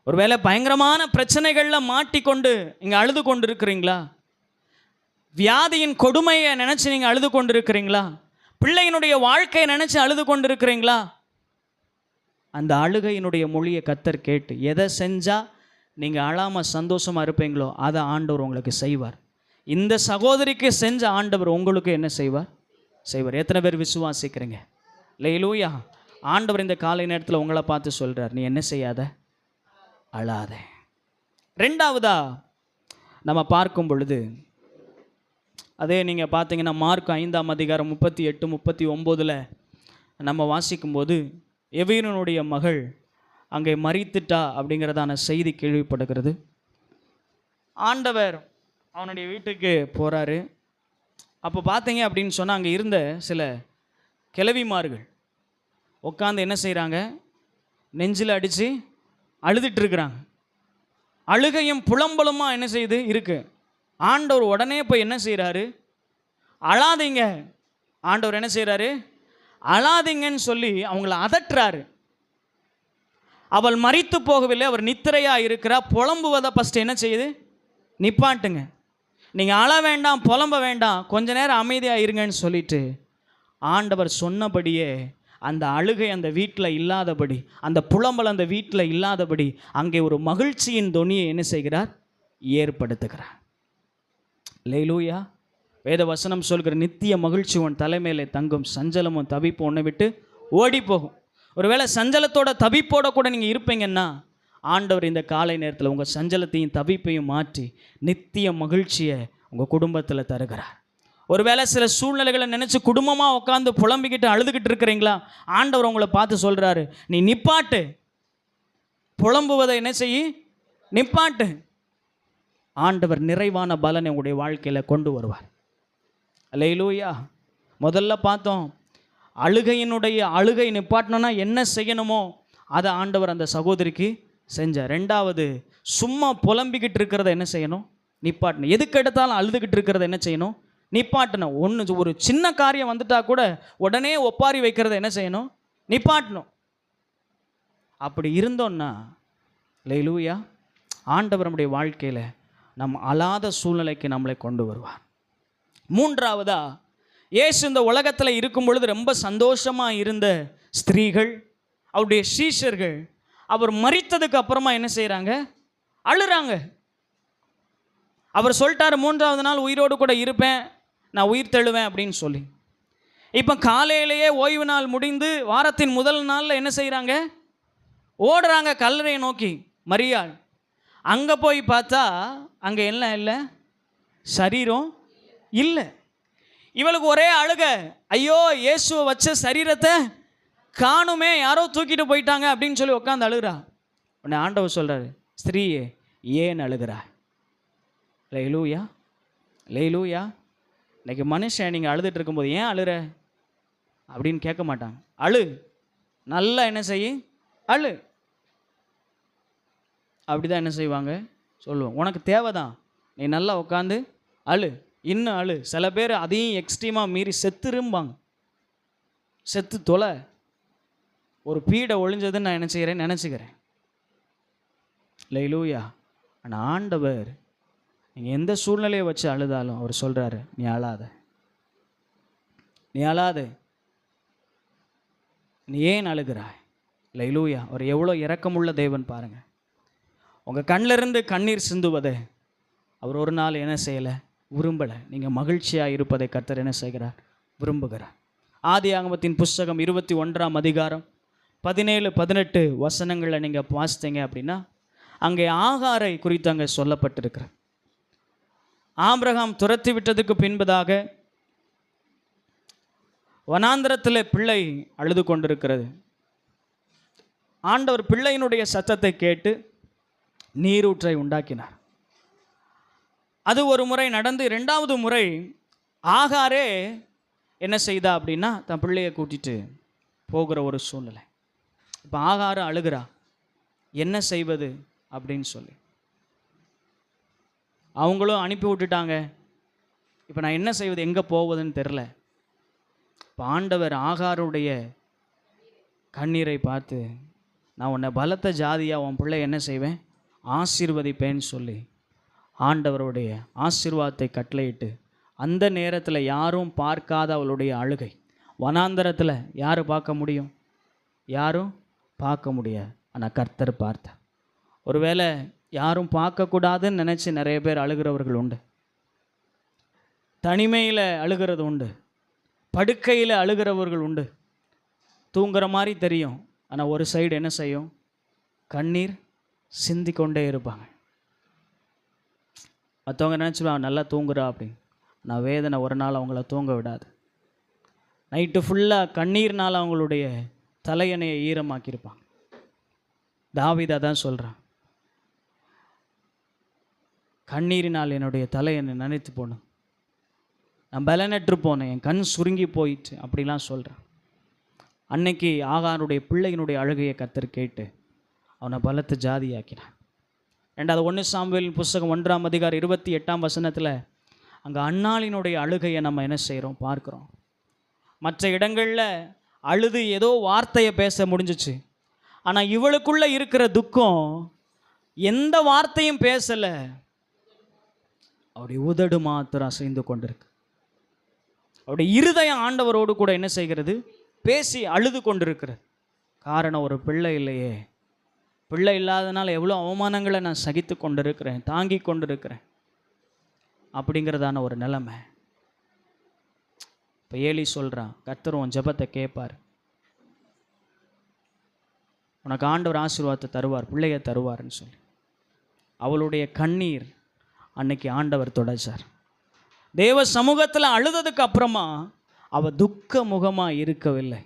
ஒருவேளை பயங்கரமான பிரச்சனைகளில் மாட்டிக்கொண்டு இங்கே அழுது கொண்டு இருக்கிறீங்களா? வியாதியின் கொடுமையை நினச்சி நீங்கள் அழுது கொண்டு இருக்கிறீங்களா? பிள்ளையினுடைய வாழ்க்கையை நினச்சி அழுது கொண்டு இருக்கிறீங்களா? அந்த அழுகையினுடைய மொழியை கர்த்தர் கேட்டு எதை செஞ்சால் நீங்கள் அழாமல் சந்தோஷமாக இருப்பீங்களோ அதை ஆண்டவர் உங்களுக்கு செய்வார். இந்த சகோதரிக்கு செஞ்ச ஆண்டவர் உங்களுக்கு என்ன செய்வார்? எத்தனை பேர் விசுவாசிக்கிறீங்க? அல்லேலூயா. ஆண்டவர் இந்த காலை நேரத்தில் உங்களை பார்த்து சொல்கிறார், நீ என்ன செய்யாத, அழாத. ரெண்டாவதா நம்ம பார்க்கும் பொழுது அதே நீங்கள் பார்த்தீங்கன்னா மார்க் 5:38-39 நம்ம வாசிக்கும்போது எவீரனுடைய மகள் அங்கே மரித்துட்டா அப்படிங்கிறதான செய்தி கேள்விப்படுகிறது. ஆண்டவர் அவனுடைய வீட்டுக்கு போகிறாரு. அப்போ பார்த்தீங்க அப்படின்னு சொன்னால் அங்கே இருந்த சில கிழவிமார்கள் உட்காந்து என்ன செய்கிறாங்க? நெஞ்சில் அடித்து அழுதுட்டுருக்குறாங்க. அழுகையும் புலம்பலுமாக என்ன செய்யுது இருக்கு. ஆண்டவர் உடனே போய் என்ன செய்கிறாரு? அழாதீங்க. ஆண்டவர் என்ன செய்கிறாரு? அழாதீங்கன்னு சொல்லி அவங்கள அதட்டுறாரு. அவள் மரித்து போகவில்லை, அவர் நித்திரையாக இருக்கிறா. புலம்புவதை ஃபஸ்ட்டு என்ன செய்யுது? நிப்பாட்டுங்க. நீங்கள் அழ வேண்டாம், புலம்ப வேண்டாம், கொஞ்ச நேரம் அமைதியாக இருங்கன்னு சொல்லிட்டு ஆண்டவர் சொன்னபடியே அந்த அழுகை அந்த வீட்டில் இல்லாதபடி, அந்த புலம்பல் அந்த வீட்டில் இல்லாதபடி அங்கே ஒரு மகிழ்ச்சியின் தொனியை என்ன செய்கிறார்? ஏற்படுத்துகிறார். அல்லேலூயா. வேத வசனம் சொல்கிற நித்திய மகிழ்ச்சி உன் தலைமையிலே தங்கும், சஞ்சலமும் தவிப்பு உன்னை விட்டு ஓடி போகும். ஒருவேளை சஞ்சலத்தோட தவிப்போட கூட நீங்கள் இருப்பீங்கன்னா ஆண்டவர் இந்த காலை நேரத்தில் உங்கள் சஞ்சலத்தையும் தவிப்பையும் மாற்றி நித்திய மகிழ்ச்சியை உங்கள் குடும்பத்தில் தருகிறார். ஒருவேளை சில சூழ்நிலைகளை நினச்சி குடும்பமாக உட்காந்து புலம்பிக்கிட்டு அழுதுகிட்டு இருக்கிறீங்களா? ஆண்டவர் உங்களை பார்த்து சொல்கிறாரு, நீ நிப்பாட்டு, புலம்புவதை என்ன செய்ய, நிப்பாட்டு. ஆண்டவர் நிறைவான பலனை உங்களுடைய வாழ்க்கையில் கொண்டு வருவார். அல்லேலூயா. முதல்ல பார்த்தோம், அழுகை நிப்பாட்டணும்னா என்ன செய்யணுமோ அதை ஆண்டவர் அந்த சகோதரிக்கு செஞ்சார். ரெண்டாவது, சும்மா புலம்பிக்கிட்டு இருக்கிறத என்ன செய்யணும்? நிப்பாட்டணும். எதுக்கு எடுத்தாலும் அழுதுகிட்டு இருக்கிறத என்ன செய்யணும்? நிப்பாட்டணும். ஒரு சின்ன காரியம் வந்துட்டா கூட உடனே ஒப்பாரி வைக்கிறத என்ன செய்யணும்? நிப்பாட்டணும். அப்படி இருந்தோன்னா அல்லேலூயா, ஆண்டவர் நம்முடைய வாழ்க்கையில் நம் அழாத சூழ்நிலைக்கு நம்மளை கொண்டு வருவார். மூன்றாவதா, இயேசு இந்த உலகத்தில் இருக்கும் பொழுது ரொம்ப சந்தோஷமாக இருந்த ஸ்திரீகள், அவருடைய சீஷர்கள், அவர் மரித்ததுக்கு அப்புறமா என்ன செய்கிறாங்க? அழுறாங்க. அவர் சொல்லிட்டார், 3ஆவது நாள் உயிரோடு கூட இருப்பேன், நான் உயிர் தெழுவேன் அப்படின்னு சொல்லி. இப்போ காலையிலேயே ஓய்வு நாள் முடிந்து வாரத்தின் முதல் நாளில் என்ன செய்கிறாங்க? ஓடுறாங்க கல்லறையை நோக்கி. மரியாள் அங்கே போய் பார்த்தா அங்கே என்ன இல்லை? சரீரம் இல்லை. இவளுக்கு ஒரே அழுக, ஐயோ இயேசுவை வச்ச சரீரத்தை காணுமே, யாரோ தூக்கிட்டு போயிட்டாங்க அப்படின்னு சொல்லி உட்காந்து அழுகிறா. உடனே ஆண்டவர் சொல்கிறாரு, ஸ்திரீயே ஏன் அழுகிறா? அல்லேலூயா, அல்லேலூயா. இன்னைக்கு மனுஷன் நீங்கள் அழுதுட்டு இருக்கும்போது ஏன் அழுற அப்படின்னு கேட்க மாட்டாங்க. அழு, நல்லா என்ன செய்ய, அழு. அப்படி தான் என்ன செய்வாங்க? சொல்லுவோம், உனக்கு தேவைதான், நீ நல்லா உட்காந்து அழு, இன்னும் அழு. சில பேர் அதையும் எக்ஸ்ட்ரீமாக மீறி செத்துரும்பாங்க. செத்து தொலை, ஒரு பீடை ஒழிஞ்சதுன்னு நான் என்ன செய்கிறேன் நினச்சிக்கிறேன். அல்லேலூயா. ஆனால் ஆண்டவர் நீங்கள் எந்த சூழ்நிலையை வச்சு அழுதாலும் அவர் சொல்கிறாரு, நீ அழாத, நீ அழாத. நீ ஏன் அழுகிறாய்? அல்லேலூயா. அவர் எவ்வளோ இரக்கமுள்ள தேவன் பாருங்கள். உங்கள் கண்ணிலிருந்து கண்ணீர் சிந்துவதை அவர் ஒரு நாள் என்ன செய்யலை, விரும்பலை. நீங்கள் மகிழ்ச்சியாக இருப்பதை கர்த்தர் என்ன செய்கிறார், விரும்புகிறார். ஆதியாகமத்தின் புஸ்தகம் 21ஆம் அதிகாரம் 17-18 வசனங்களில் நீங்கள் வாசித்தீங்க அப்படின்னா அங்கே ஆகாரை குறித்து அங்கே சொல்லப்பட்டிருக்கிற ஆபிரகாம் துரத்தி விட்டதுக்கு பின்பதாக வனாந்திரத்தில் பிள்ளை அழுது கொண்டிருக்கிறது. ஆண்டவர் பிள்ளையினுடைய சத்தத்தை கேட்டு நீரூற்றை உண்டாக்கினார். அது ஒரு முறை நடந்து, 2வது முறை ஆகாரே என்ன செய்தா அப்படின்னா தன் பிள்ளையை கூட்டிட்டு போகிற ஒரு சூழ்நிலை. இப்போ ஆகார அழுகிறா, என்ன செய்வது அப்படின்னு சொல்லி. அவங்களும் அனுப்பி விட்டுட்டாங்க. இப்போ நான் என்ன செய்வது, எங்கே போவதுன்னு தெரில. இப்போ ஆண்டவர் ஆகாருடைய கண்ணீரை பார்த்து, நான் உன்னை பலத்த ஜாதியாக உன் பிள்ளை என்ன செய்வேன், ஆசீர்வதிப்பேன்னு சொல்லி ஆண்டவருடைய ஆசீர்வாதத்தை கட்டளையிட்டு, அந்த நேரத்தில் யாரும் பார்க்காத அவளுடைய அழுகை, வனாந்தரத்தில் யார் பார்க்க முடியும், யாரும் பார்க்க முடியாது. ஆனால் கர்த்தர் பார்த்தார். ஒருவேளை யாரும் பார்க்கக்கூடாதுன்னு நினச்சி நிறைய பேர் அழுகிறவர்கள் உண்டு, தனிமையில் அழுகிறது உண்டு, படுக்கையில் அழுகிறவர்கள் உண்டு. தூங்குற மாதிரி தெரியும், ஆனால் ஒரு சைடு என்ன செய்யும், கண்ணீர் சிந்தி கொண்டே இருப்பாங்க. மற்றவங்க நினச்சிடுவாங்க நல்லா தூங்குறா அப்படின்னு. நான் வேதனை ஒரு நாள் அவங்கள தூங்க விடாது. நைட்டு ஃபுல்லாக கண்ணீர்னால் அவங்களுடைய தலையணையை ஈரமாக்கியிருப்பாங்க. தாவீது தான் சொல்கிறான், கண்ணீரினால் என்னுடைய தலையணை நனைத்து போனேன், நான் பலனற்று போனேன், என் கண் சுருங்கி போயிட்டு அப்படிலாம் சொல்கிறேன். அன்னைக்கு ஆகாருடைய பிள்ளையினுடைய அழுகையை கர்த்தர் கேட்டு அவனை பலத்த ஜாதியாக்கினான். 2வது 1 சாமுவேல் புஸ்தகம் 1ஆம் அதிகாரம் 28ஆம் வசனத்தில் அங்கே அன்னாளினுடைய அழுகையை நம்ம என்ன செய்கிறோம் பார்க்குறோம். மற்ற இடங்களில் அழுது ஏதோ வார்த்தையை பேச முடிஞ்சிச்சு, ஆனால் இவளுக்குள்ளே இருக்கிற துக்கம் எந்த வார்த்தையும் பேசலை, அவருடைய உதடு மாத்திரம் அசைந்து கொண்டிருக்கு. அவருடைய இருதயம் ஆண்டவரோடு கூட என்ன செய்கிறது, பேசி அழுது கொண்டிருக்கிறது. காரணம், ஒரு பிள்ளை இல்லையே, பிள்ளை இல்லாதனால எவ்வளோ அவமானங்களை நான் சகித்து கொண்டிருக்கிறேன், தாங்கி கொண்டிருக்கிறேன் அப்படிங்கிறதான ஒரு நிலைமை. இப்போ ஏலி சொல்கிறான், கர்த்தர் உன் ஜெபத்தை கேட்பார், உனக்கு ஆண்டவர் ஆசீர்வாதத்தை தருவார், பிள்ளையை தருவார்னு சொல்லி அவளுடைய கண்ணீர் அன்னைக்கு ஆண்டவர் தொடச்சார். தேவ சமூகத்தில் அழுததுக்கு அப்புறமா அவள் துக்க முகமாக இருக்கவில்லை.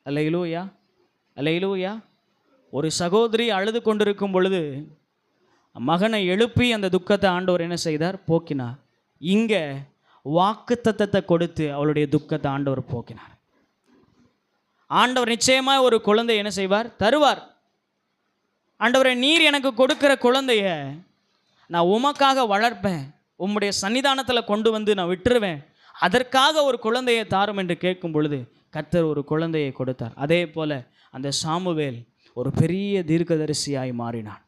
அல்லேலூயா, அல்லேலூயா. ஒரு சகோதரி அழுது கொண்டிருக்கும் பொழுது மகனை எழுப்பி அந்த துக்கத்தை ஆண்டவர் என்ன செய்தார், போக்கினார். இங்கே வாக்குத்தத்தத்தை கொடுத்து அவளுடைய துக்கத்தை ஆண்டவர் போக்கினார். ஆண்டவர் நிச்சயமாக ஒரு குழந்தை என்ன செய்வார், தருவார். ஆண்டவரை, நீர் எனக்கு கொடுக்கிற குழந்தைய நான் உமக்காக வளர்ப்பேன், உம்முடைய சன்னிதானத்தில் கொண்டு வந்து நான் விட்டுருவேன், அதற்காக ஒரு குழந்தையை தாரும் என்று கேட்கும் பொழுது கர்த்தர் ஒரு குழந்தையை கொடுத்தார். அதே போல் அந்த சாமுவேல் ஒரு பெரிய தீர்க்கதரிசியாய் மாறினான்.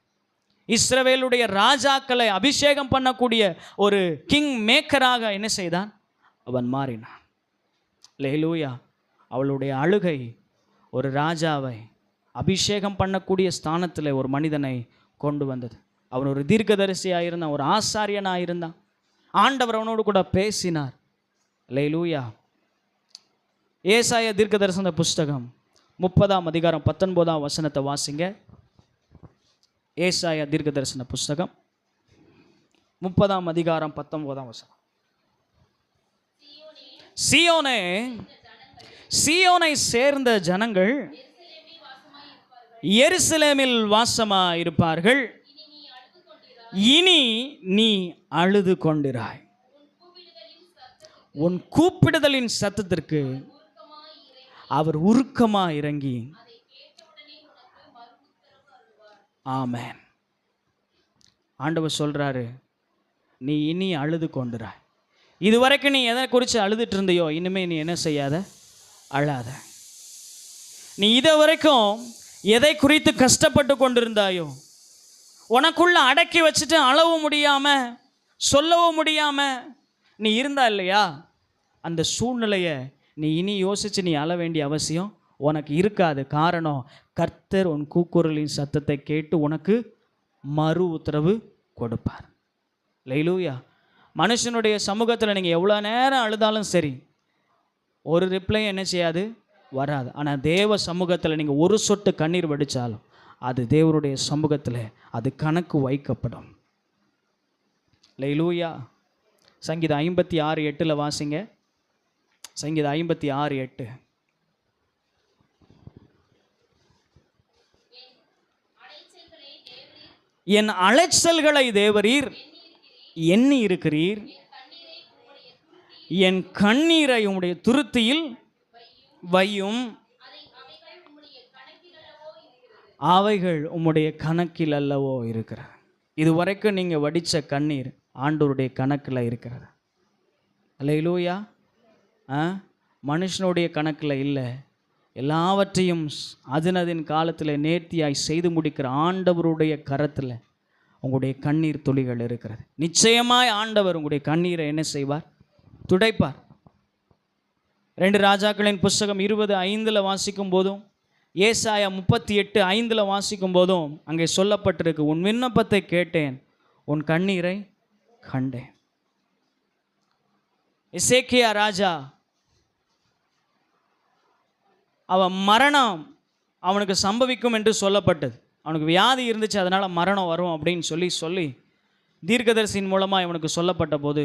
இஸ்ரவேலுடைய ராஜாக்களை அபிஷேகம் பண்ணக்கூடிய ஒரு கிங் மேக்கராக என்ன செய்தான், அவன் மாறினான். அல்லேலூயா. அவளுடைய அழுகை ஒரு ராஜாவை அபிஷேகம் பண்ணக்கூடிய ஸ்தானத்தில் ஒரு மனிதனை கொண்டு வந்தது. அவன் ஒரு தீர்க்கதரிசியாக இருந்தான், ஒரு ஆசாரியனாக இருந்தான். ஆண்டவர் அவனோடு கூட பேசினார். அல்லேலூயா. ஏசாயா தீர்க்கதரிசன புஸ்தகம் 30ஆம் அதிகாரம் 19ஆம் வசனத்தை வாசிங்க. ஏசாயா தீர்க்கதரிசன புஸ்தகம் 30ஆம் அதிகாரம் 19ஆம் வசனம். சீயோனே, சீயோனை சேர்ந்த ஜனங்கள் எருசலேமில் வாசமாய் இருப்பார்கள், இனி நீ அழுது கொண்டிராய், உன் கூப்பிடுதலின் சத்தத்திற்கு அவர் உருக்கமாக இறங்கி. ஆமென். ஆண்டவர் சொல்றாரு, நீ இனி அழுது கொண்டிராய். இதுவரைக்கும் நீ எதை குறித்து அழுதுட்டு இருந்தையோ, இனிமே நீ என்ன செய்யாத, அழாத. நீ இதை வரைக்கும் எதை குறித்து கஷ்டப்பட்டு கொண்டிருந்தாயோ, உனக்குள்ள அடக்கி வச்சுட்டு அழவும் முடியாம சொல்லவும் முடியாம நீ இருந்தா இல்லையா, அந்த சூழ்நிலையை நீ இனி யோசிச்சு நீ அழ வேண்டிய அவசியம் உனக்கு இருக்காது. காரணம், கர்த்தர் உன் கூக்குரலின் சத்தத்தை கேட்டு உனக்கு மறு உத்தரவு கொடுப்பார். அல்லேலூயா. மனுஷனுடைய சமூகத்தில் நீங்கள் எவ்வளோ நேரம் அழுதாலும் சரி, ஒரு ரிப்ளையும் என்ன செய்யாது, வராது. ஆனால் தேவ சமூகத்தில் நீங்கள் ஒரு சொட்டு கண்ணீர் வடித்தாலும் அது தேவருடைய சமூகத்தில் அது கணக்கு வைக்கப்படும். அல்லேலூயா. சங்கீதம் 56:8 வாசிங்க. சங்கீதம் 56:8. என் அலைச்சல்களை தேவரீர் எண்ணி இருக்கிறீர், என் கண்ணீரை உம்முடைய துருத்தியில் வையும், அவைகள் உம்முடைய கணக்கில் அல்லவோ இருக்கிறது. இதுவரைக்கும் நீங்கள் வடித்த கண்ணீர் ஆண்டவருடைய கணக்கில் இருக்கிறது. அல்லேலூயா. மனுஷனுடைய கணக்கில் இல்லை. எல்லாவற்றையும் அதனதின் காலத்தில் நேர்த்தியாய் செய்து முடிக்கிற ஆண்டவருடைய கரத்தில் உங்களுடைய கண்ணீர் துளிகள் இருக்கிறது. நிச்சயமாய் ஆண்டவர் உங்களுடைய கண்ணீரை என்ன செய்வார், துடைப்பார். 2 ராஜாக்களின் புஸ்தகம் 20:5 வாசிக்கும் போதும், ஏசாயா 38:5 வாசிக்கும் போதும் அங்கே சொல்லப்பட்டிருக்கு, உன் விண்ணப்பத்தை கேட்டேன், உன் கண்ணீரை கண்டேன். எசேக்கியா ராஜா, அவன் மரணம் அவனுக்கு சம்பவிக்கும் என்று சொல்லப்பட்டது. அவனுக்கு வியாதி இருந்துச்சு, அதனால் மரணம் வரும் அப்படின்னு சொல்லி தீர்க்கதரிசியின் மூலமாக இவனுக்கு சொல்லப்பட்ட போது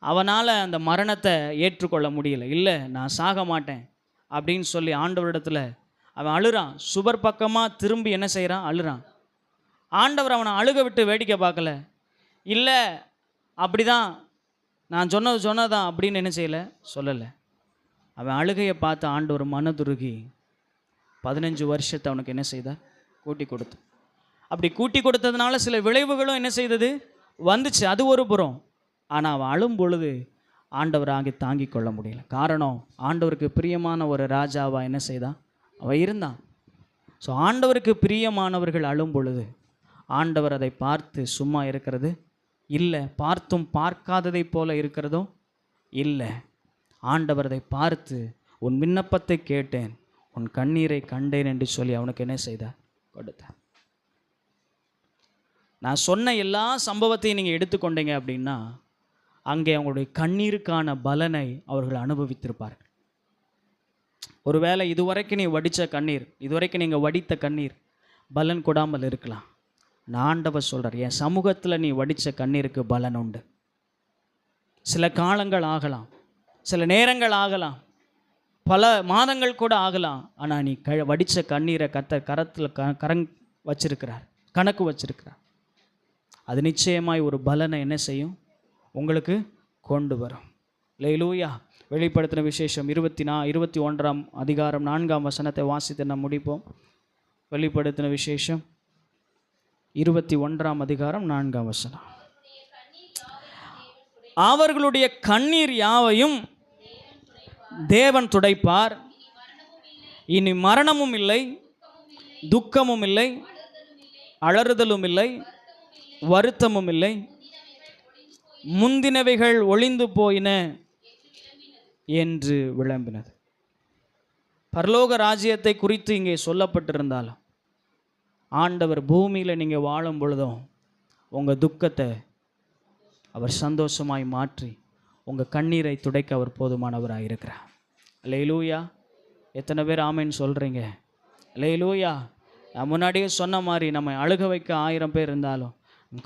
அவனால் அந்த மரணத்தை ஏற்றுக்கொள்ள முடியல. இல்லை, நான் சாக மாட்டேன் அப்படின்னு சொல்லி ஆண்டவரிடத்தில் அவன் அழுறான். சுவர் பக்கமாக திரும்பி என்ன செய்கிறான், அழுறான். ஆண்டவர் அவனை அழுக விட்டு வேடிக்கை பார்க்கல. இல்லை, அப்படி தான், நான் சொன்னதான் அப்படின்னு என்ன செய்யலை, சொல்லலை. அவன் அழுகையை பார்த்து ஆண்டவர் மனதுருகி 15 வருஷத்தை அவனுக்கு என்ன செய்தார், கூட்டி கொடுத்து. அப்படி கூட்டி கொடுத்ததுனால சில விளைவுகளும் என்ன செய்தது, வந்துச்சு. அது ஒரு புறம். ஆனால் அவன் அழும் பொழுது ஆண்டவர் ஆகி தாங்கி கொள்ள முடியல. காரணம், ஆண்டவருக்கு பிரியமான ஒரு ராஜாவாக என்ன செய்தான், அவன் இருந்தான். ஸோ ஆண்டவருக்கு பிரியமானவர்கள் அழும் பொழுது ஆண்டவர் அதை பார்த்து சும்மா இருக்கிறது இல்லை, பார்த்தும் பார்க்காததை போல இருக்கிறதும் இல்லை. ஆண்டவர் அதை பார்த்து உன் விண்ணப்பத்தை கேட்டேன், உன் கண்ணீரை கண்டேன் என்று சொல்லி அவனுக்கு என்ன செய்தார், கொடுத்தார். நான் சொன்ன எல்லா சம்பவத்தையும் நீங்கள் எடுத்துக்கொண்டீங்க அப்படின்னா அங்கே அவங்களுடைய கண்ணீருக்கான பலனை அவர்கள் அனுபவித்திருப்பார்கள். ஒருவேளை இதுவரைக்கும் நீ வடித்த கண்ணீர், இதுவரைக்கும் நீங்கள் வடித்த கண்ணீர் பலன் கொடாமல் இருக்கலாம். நான் ஆண்டவர் சொல்கிறார், என் சமூகத்தில் நீ வடித்த கண்ணீருக்கு பலன் உண்டு. சில காலங்கள் ஆகலாம், சில நேரங்கள் ஆகலாம், பல மாதங்கள் கூட ஆகலாம். ஆனால் நீ வடித்த கண்ணீரை கரத்தில் வச்சிருக்கிறார், கணக்கு வச்சிருக்கிறார். அது நிச்சயமாய் ஒரு பலனை என்ன செய்யும், உங்களுக்கு கொண்டு வரும். அல்லேலூயா. வெளிப்படுத்தின விசேஷம் 21ஆம் அதிகாரம் 4ஆம் வசனத்தை வாசித்து நாம் முடிப்போம். வெளிப்படுத்தின விசேஷம் 21ஆம் அதிகாரம் 4ஆம் வசனம். அவர்களுடைய கண்ணீர் யாவையும் தேவன் துடைப்பார், இனி மரணமும் இல்லை, துக்கமும் இல்லை, அலறுதலும் இல்லை, வருத்தமும் இல்லை, முந்தினவைகள் ஒளிந்து போயின என்று விளம்பினது. பரலோக ராஜ்யத்தை குறித்து இங்கே சொல்லப்பட்டிருந்தாலும் ஆண்டவர் பூமியில் நீங்கள் வாழும் பொழுதும் உங்கள் துக்கத்தை அவர் சந்தோஷமாய் மாற்றி உங்கள் கண்ணீரை துடைக்க அவர் போதுமானவராக இருக்கிறார். அல்லேலூயா. எத்தனை பேர் ஆமேன்னு சொல்கிறீங்க? அல்லேலூயா. நான் முன்னாடியே சொன்ன மாதிரி நம்ம அழுக வைக்க 1000 பேர் இருந்தாலும்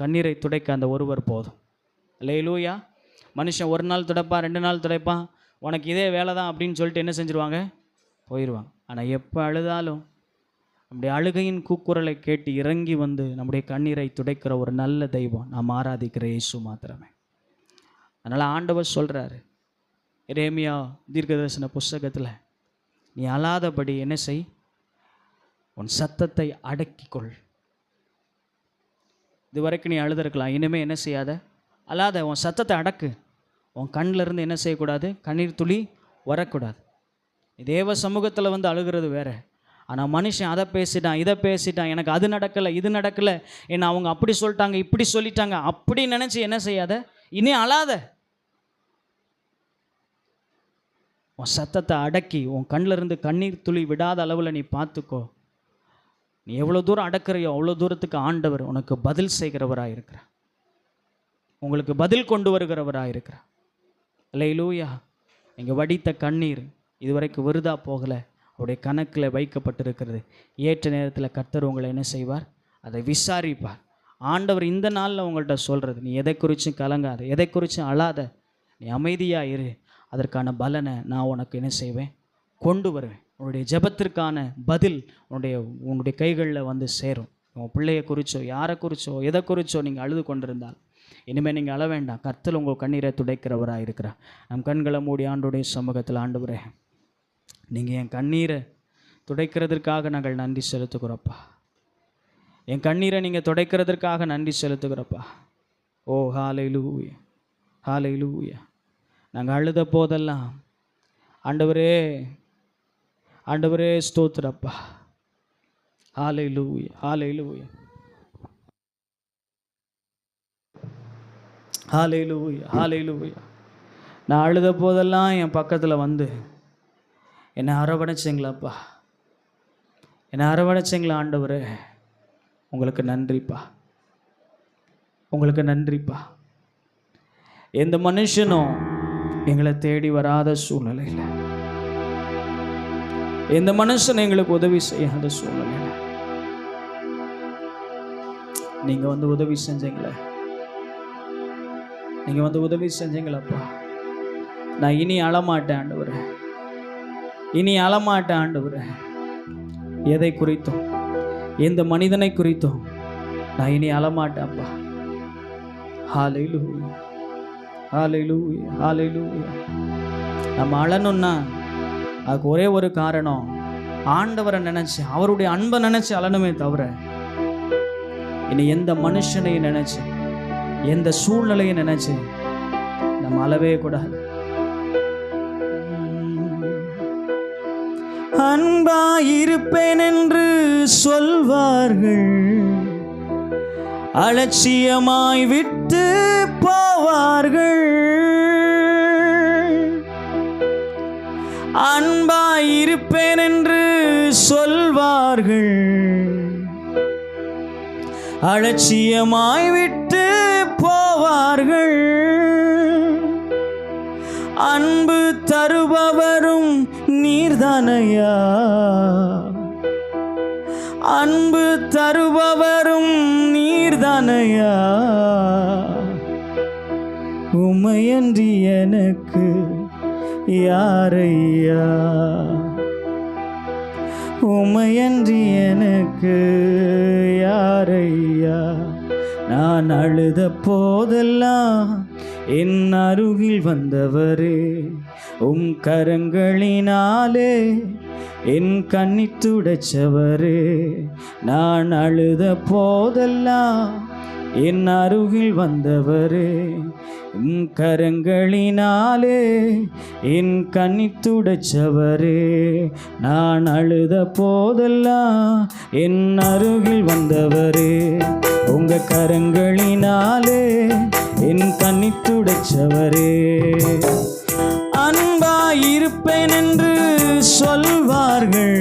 கண்ணீரை துடைக்க அந்த ஒருவர் போதும். அல்லேலூயா. மனுஷன் ஒரு நாள் துடைப்பான், 2 நாள் துடைப்பான், உனக்கு இதே வேலை தான் அப்படின்னு சொல்லிட்டு என்ன செஞ்சுருவாங்க, போயிடுவாங்க. ஆனால் எப்போ அழுதாலும் நம்முடைய அழுகையின் கூக்குரலை கேட்டு இறங்கி வந்து நம்முடைய கண்ணீரை துடைக்கிற ஒரு நல்ல தெய்வம் நாம் ஆராதிக்கிற இயேசு மாத்திரமே. அதனால் ஆண்டவர் சொல்கிறாரு, எரேமியா தீர்க்கதரிசன புஸ்தகத்தில், நீ அழாதபடி என்ன செய், உன் சத்தத்தை அடக்கிக்கொள். இதுவரைக்கும் நீ அழுதுருக்கலாம், இனிமேல் என்ன செய்யாத, அழாத, உன் சத்தத்தை அடக்கு. உன் கண்ணில் இருந்து என்ன செய்யக்கூடாது, கண்ணீர் துளி வரக்கூடாது. தேவ சமூகத்தில் வந்து அழுகிறது வேற. ஆனால் மனுஷன் அதை பேசிட்டான், இதை பேசிட்டான், எனக்கு அது நடக்கலை, இது நடக்கலை, என்ன அவங்க அப்படி சொல்லிட்டாங்க, இப்படி சொல்லிட்டாங்க, அப்படி நினச்சி என்ன செய்யாத, இனி அழாத. உன் சத்தத்தை அடக்கி உன் கண்ணில் இருந்து கண்ணீர் துளி விடாத அளவில் நீ பார்த்துக்கோ. நீ எவ்வளோ தூரம் அடக்கிறையோ அவ்வளோ தூரத்துக்கு ஆண்டவர் உனக்கு பதில் செய்கிறவராக இருக்கிறார், உங்களுக்கு பதில் கொண்டு வருகிறவராக இருக்கிறார். அல்லேலூயா. நீங்கள் வடித்த கண்ணீர் இதுவரைக்கும் விருதா போகலை, அவருடைய கணக்கில் வைக்கப்பட்டிருக்கிறது. ஏற்ற நேரத்தில் கர்த்தர் உங்களை என்ன செய்வார், அதை விசாரிப்பார். ஆண்டவர் இந்த நாளில் உங்கள்கிட்ட சொல்கிறது, நீ எதை குறித்தும் கலங்காத, எதை குறித்தும் அழாத, நீ அமைதியாக இரு, அதற்கான பலனை நான் உனக்கு என்ன செய்வேன், கொண்டு வருவேன். உன்னுடைய ஜெபத்திற்கான பதில் உன்னுடைய கைகளில் வந்து சேரும். உன் பிள்ளையை குறித்தோ யாரை குறித்தோ எதை குறித்தோ நீங்கள் அழுது கொண்டிருந்தால் இனிமேல் நீங்கள் அழ வேண்டாம். கர்த்தர் உங்கள் கண்ணீரை துடைக்கிறவராக இருக்கிறார். நம் கண்களை மூடி ஆண்டோடைய சமூகத்தில், ஆண்டவரே நீங்கள் என் கண்ணீரை துடைக்கிறதுக்காக நாங்கள் நன்றி செலுத்துகிறோப்பா. என் கண்ணீரை நீங்கள் துடைக்கிறதுக்காக நன்றி செலுத்துகிறோப்பா. ஓ ஹல்லேலூயா, ஹல்லேலூயா. நாங்கள் அழுத போதெல்லாம் ஆண்டவரே, ஆண்டவரே ஸ்தோத்திரப்பா. ஹல்லேலூயா, ஹல்லேலூயா, ஹல்லேலூயா, ஹல்லேலூயா. நான் அழுத போதெல்லாம் என் பக்கத்தில் வந்து என்னை அரவணைச்சிங்களாப்பா, என்னை அரவணைச்சிங்களா ஆண்டவரே. உங்களுக்கு நன்றிப்பா, உங்களுக்கு நன்றிப்பா. எந்த மனுஷனும் எங்களை தேடி வராத சூழ்நிலையில், எந்த மனுஷனும் எங்களுக்கு உதவி செய்யாத சூழ்நிலையில் நீங்கள் வந்து உதவி செஞ்சீங்களே, நீங்கள் வந்து உதவி செஞ்சீங்களப்பா. நான் இனி அழமாட்டேன் ஆண்டவரே, இனி அழமாட்டேன் ஆண்டவரே. எதை குறித்தோம், எந்த மனிதனை குறித்தோம் நான் இனி அழமாட்டேன்ப்பா. ஹல்லேலூயா, ஹல்லேலூயா, ஹல்லேலூயா. நம்ம அழணும்னா அதுக்கு ஒரே ஒரு காரணம், ஆண்டவரை நினச்சி அவருடைய அன்பை நினச்சி அழணுமே தவிர இனி எந்த மனுஷனையும் நினச்சி எந்த சூழ்நிலையை நினச்சி நம்ம அழவே கூடாது. அன்பாயிருப்பேன் என்று சொல்வார்கள், அலட்சியமாய் விட்டு போவார்கள். அன்பாயிருப்பேன் என்று சொல்வார்கள், அலட்சியமாய் விட்டு போவார்கள். அன்பு தருபவரும் நீர்தானையா, அன்பு தருபவரும் நீர்தானையா. உமையன்றி எனக்கு யாரையா, உமையன்றி எனக்கு யாரையா. நான் அழுத போதெல்லாம் என் அருகில் வந்தவரே, உம் கரங்களினாலே என் கண்ணீர் துடைச்சவரே. நான் அழுத போதெல்லாம் என் அருகில் வந்தவரே, உம் கரங்களினாலே என் கண்ணீர் துடைச்சவரே. நான் அழுத போதெல்லாம் என் அருகில் வந்தவரே, உங்க கரங்களினாலே என் கண்ணீர் துடைச்சவரே. அன்பாயிருப்பேன் என்று சொல்வார்கள்,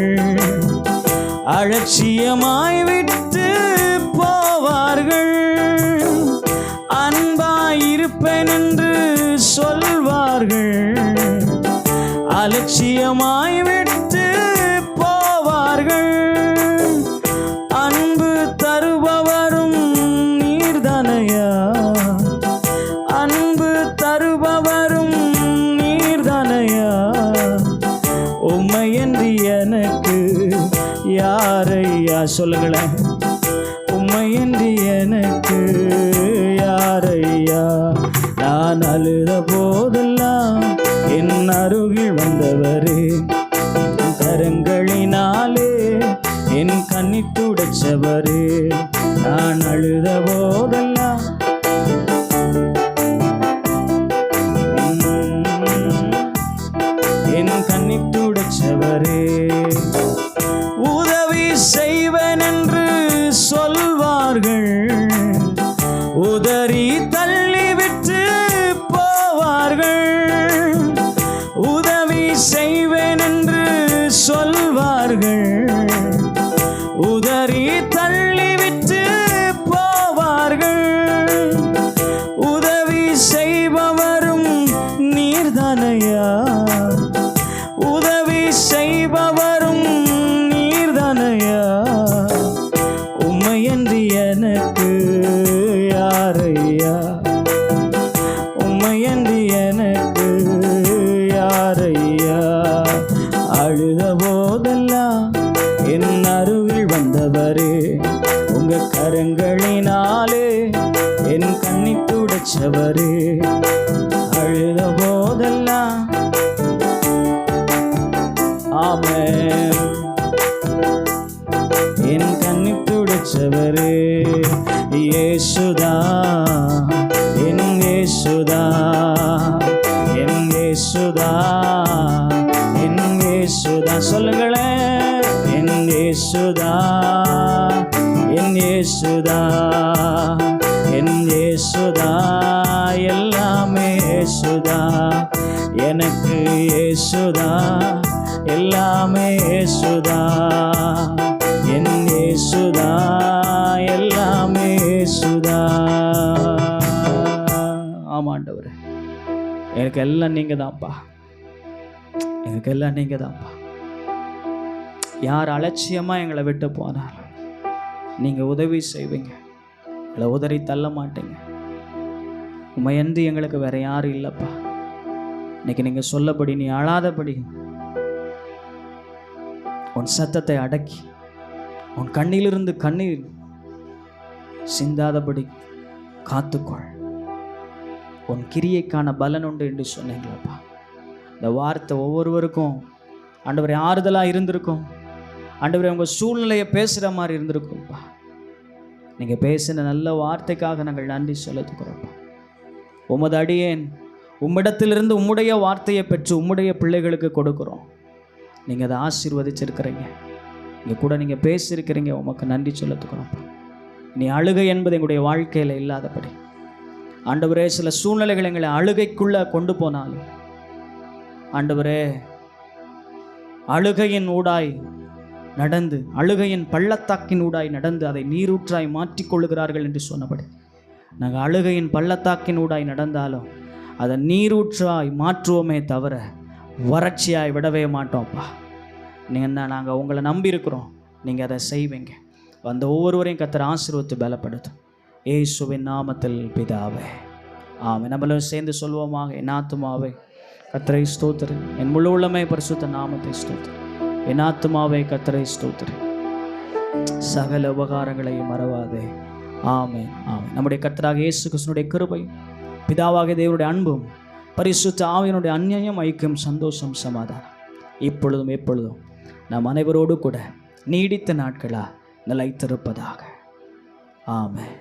அலட்சியமாய் விட்டு போவார்கள். அன்பாயிருப்பேன் என்று சொல்வார்கள், அலட்சியமாய் விட்டு போவார்கள். அன்பு தருபவரும் நீர்தானையா, அன்பு தருபவரும் நீர்தானையா. உம்மையன்றி எனக்கு யாரையா, சொல்லுங்களேன். உம்மையன்றி எனக்கு யாரையா. நான் அழுத போதெல்லாம் என் அருகில் வந்தவரே, கரங்களினாலே என் கண்ணீர் துடைச்சவரே. நான் அழுத போதெல்லாம் என் கண்ணீர் துடைச்சவரே. உதவி செய்வேன் என்று சொல்வார்கள், உதறி தள்ளிவிட்டு போவார்கள். உதவி நீர்தானையா, உதவி செய்பவரும் நீர்தானையா, உம்மையன்றி எனக்கு யாரையா, உம்மையன்றி எனக்கு யாரையா. அழுத போதெல்லாம் என் அருகில் வந்தவரே, உங்க கரங்களினாலே என் கண்ணி துடைச்சவரே. அழுத போதெல்லாம் ஆமென் என் கண்ணி துடைச்சவரே. இயேசுதா என் இயேசுதா, என் இயேசுதா, என் இயேசுதா. சொல்லுங்களேன், என் இயேசுதா, என் இயேசுதா, என் இயேசுதா, எல்லாமே இயேசுதா. எனக்கு இயேசுதா, எல்லாமே இயேசுதா. என் இயேசுதா, எல்லாமே இயேசுதா. ஆமாண்டவரே, எனக்கு எல்லாம் நீங்க தான்ப்பா, எனக்கு எல்லாம் நீங்க தான்ப்பா. யார் அலட்சியமா எங்களை விட்டு போனாலும் நீங்க உதவி செய்வீங்க, எங்களை உதறி தள்ள மாட்டீங்க. உமையன்றி எங்களுக்கு வேற யாரும் இல்லைப்பா. இன்னைக்கு நீங்க சொல்லபடி, நீ அழாதபடி உன் சத்தத்தை அடக்கி, உன் கண்ணிலிருந்து கண்ணீர் சிந்தாதபடி காத்துக்கொள். உன் கிரியைக்கான பலன் உண்டு என்று சொன்னீங்களப்பா. இந்த வார்த்தை ஒவ்வொருவருக்கும் ஆண்டவரே ஆறுதலாக இருந்திருக்கும். ஆண்டவரே உங்கள் சூழ்நிலையை பேசுகிற மாதிரி இருந்திருக்கும்ப்பா. நீங்கள் பேசின நல்ல வார்த்தைக்காக நாங்கள் நன்றி செலுத்துக்கிறோம்ப்பா. உமது அடியேன் உம்மிடத்திலிருந்து உம்முடைய வார்த்தையை பெற்று உம்முடைய பிள்ளைகளுக்கு கொடுக்குறோம். நீங்கள் அதை ஆசீர்வதிச்சிருக்கிறீங்க, இங்கே கூட நீங்கள் பேசியிருக்கிறீங்க. உமக்கு நன்றி செலுத்துக்கிறோம்ப்பா. நீ அழுகை என்பது எங்களுடைய வாழ்க்கையில் இல்லாதபடி ஆண்டவரே, சில சூழ்நிலைகள் எங்களை அழுகைக்குள்ளே கொண்டு போனாலும் ஆண்டவரே, அழுகையின் ஊடாய் நடந்து, அழுகையின் பள்ளத்தாக்கின் ஊடாய் நடந்து அதை நீரூற்றாய் மாற்றிக்கொள்ளுகிறார்கள் என்று சொன்னபடி நாங்கள் அழுகையின் பள்ளத்தாக்கின் ஊடாய் நடந்தாலும் அதை நீரூற்றாய் மாற்றுவோமே தவிர வறட்சியாய் விடவே மாட்டோம்ப்பா. நீங்கள் நாங்கள் உங்களை நம்பியிருக்கிறோம், நீங்கள் அதை செய்வீங்க. வந்த ஒவ்வொருவரையும் கர்த்தர் ஆசீர்வதித்து பலப்படுத்தும். இயேசுவின் நாமத்தில் பிதாவே, ஆமென். நம்மளும் சேர்ந்து சொல்வோமாக. என் ஆத்துமாவே கர்த்தரை ஸ்தோத்திரு, என் முழு உள்ளமே பரிசுத்த நாமத்தை ஸ்தோத்திரு. என் ஆத்துமாவே கர்த்தரை ஸ்தோத்திரு, சகல உபகாரங்களையும் மறவாதே. ஆமென், ஆமென். நம்முடைய கர்த்தராக இயேசு கிறிஸ்துவினுடைய கிருபை, பிதாவாகிய தேவனுடைய அன்பும், பரிசுத்த ஆவியினுடைய அந்நியம், ஐக்கியம், சந்தோஷம், சமாதானம் இப்பொழுதும் எப்பொழுதும் நாம் அனைவரோடு கூட நீடித்த நாட்களா நிலைத்திருப்பதாக. ஆமென்.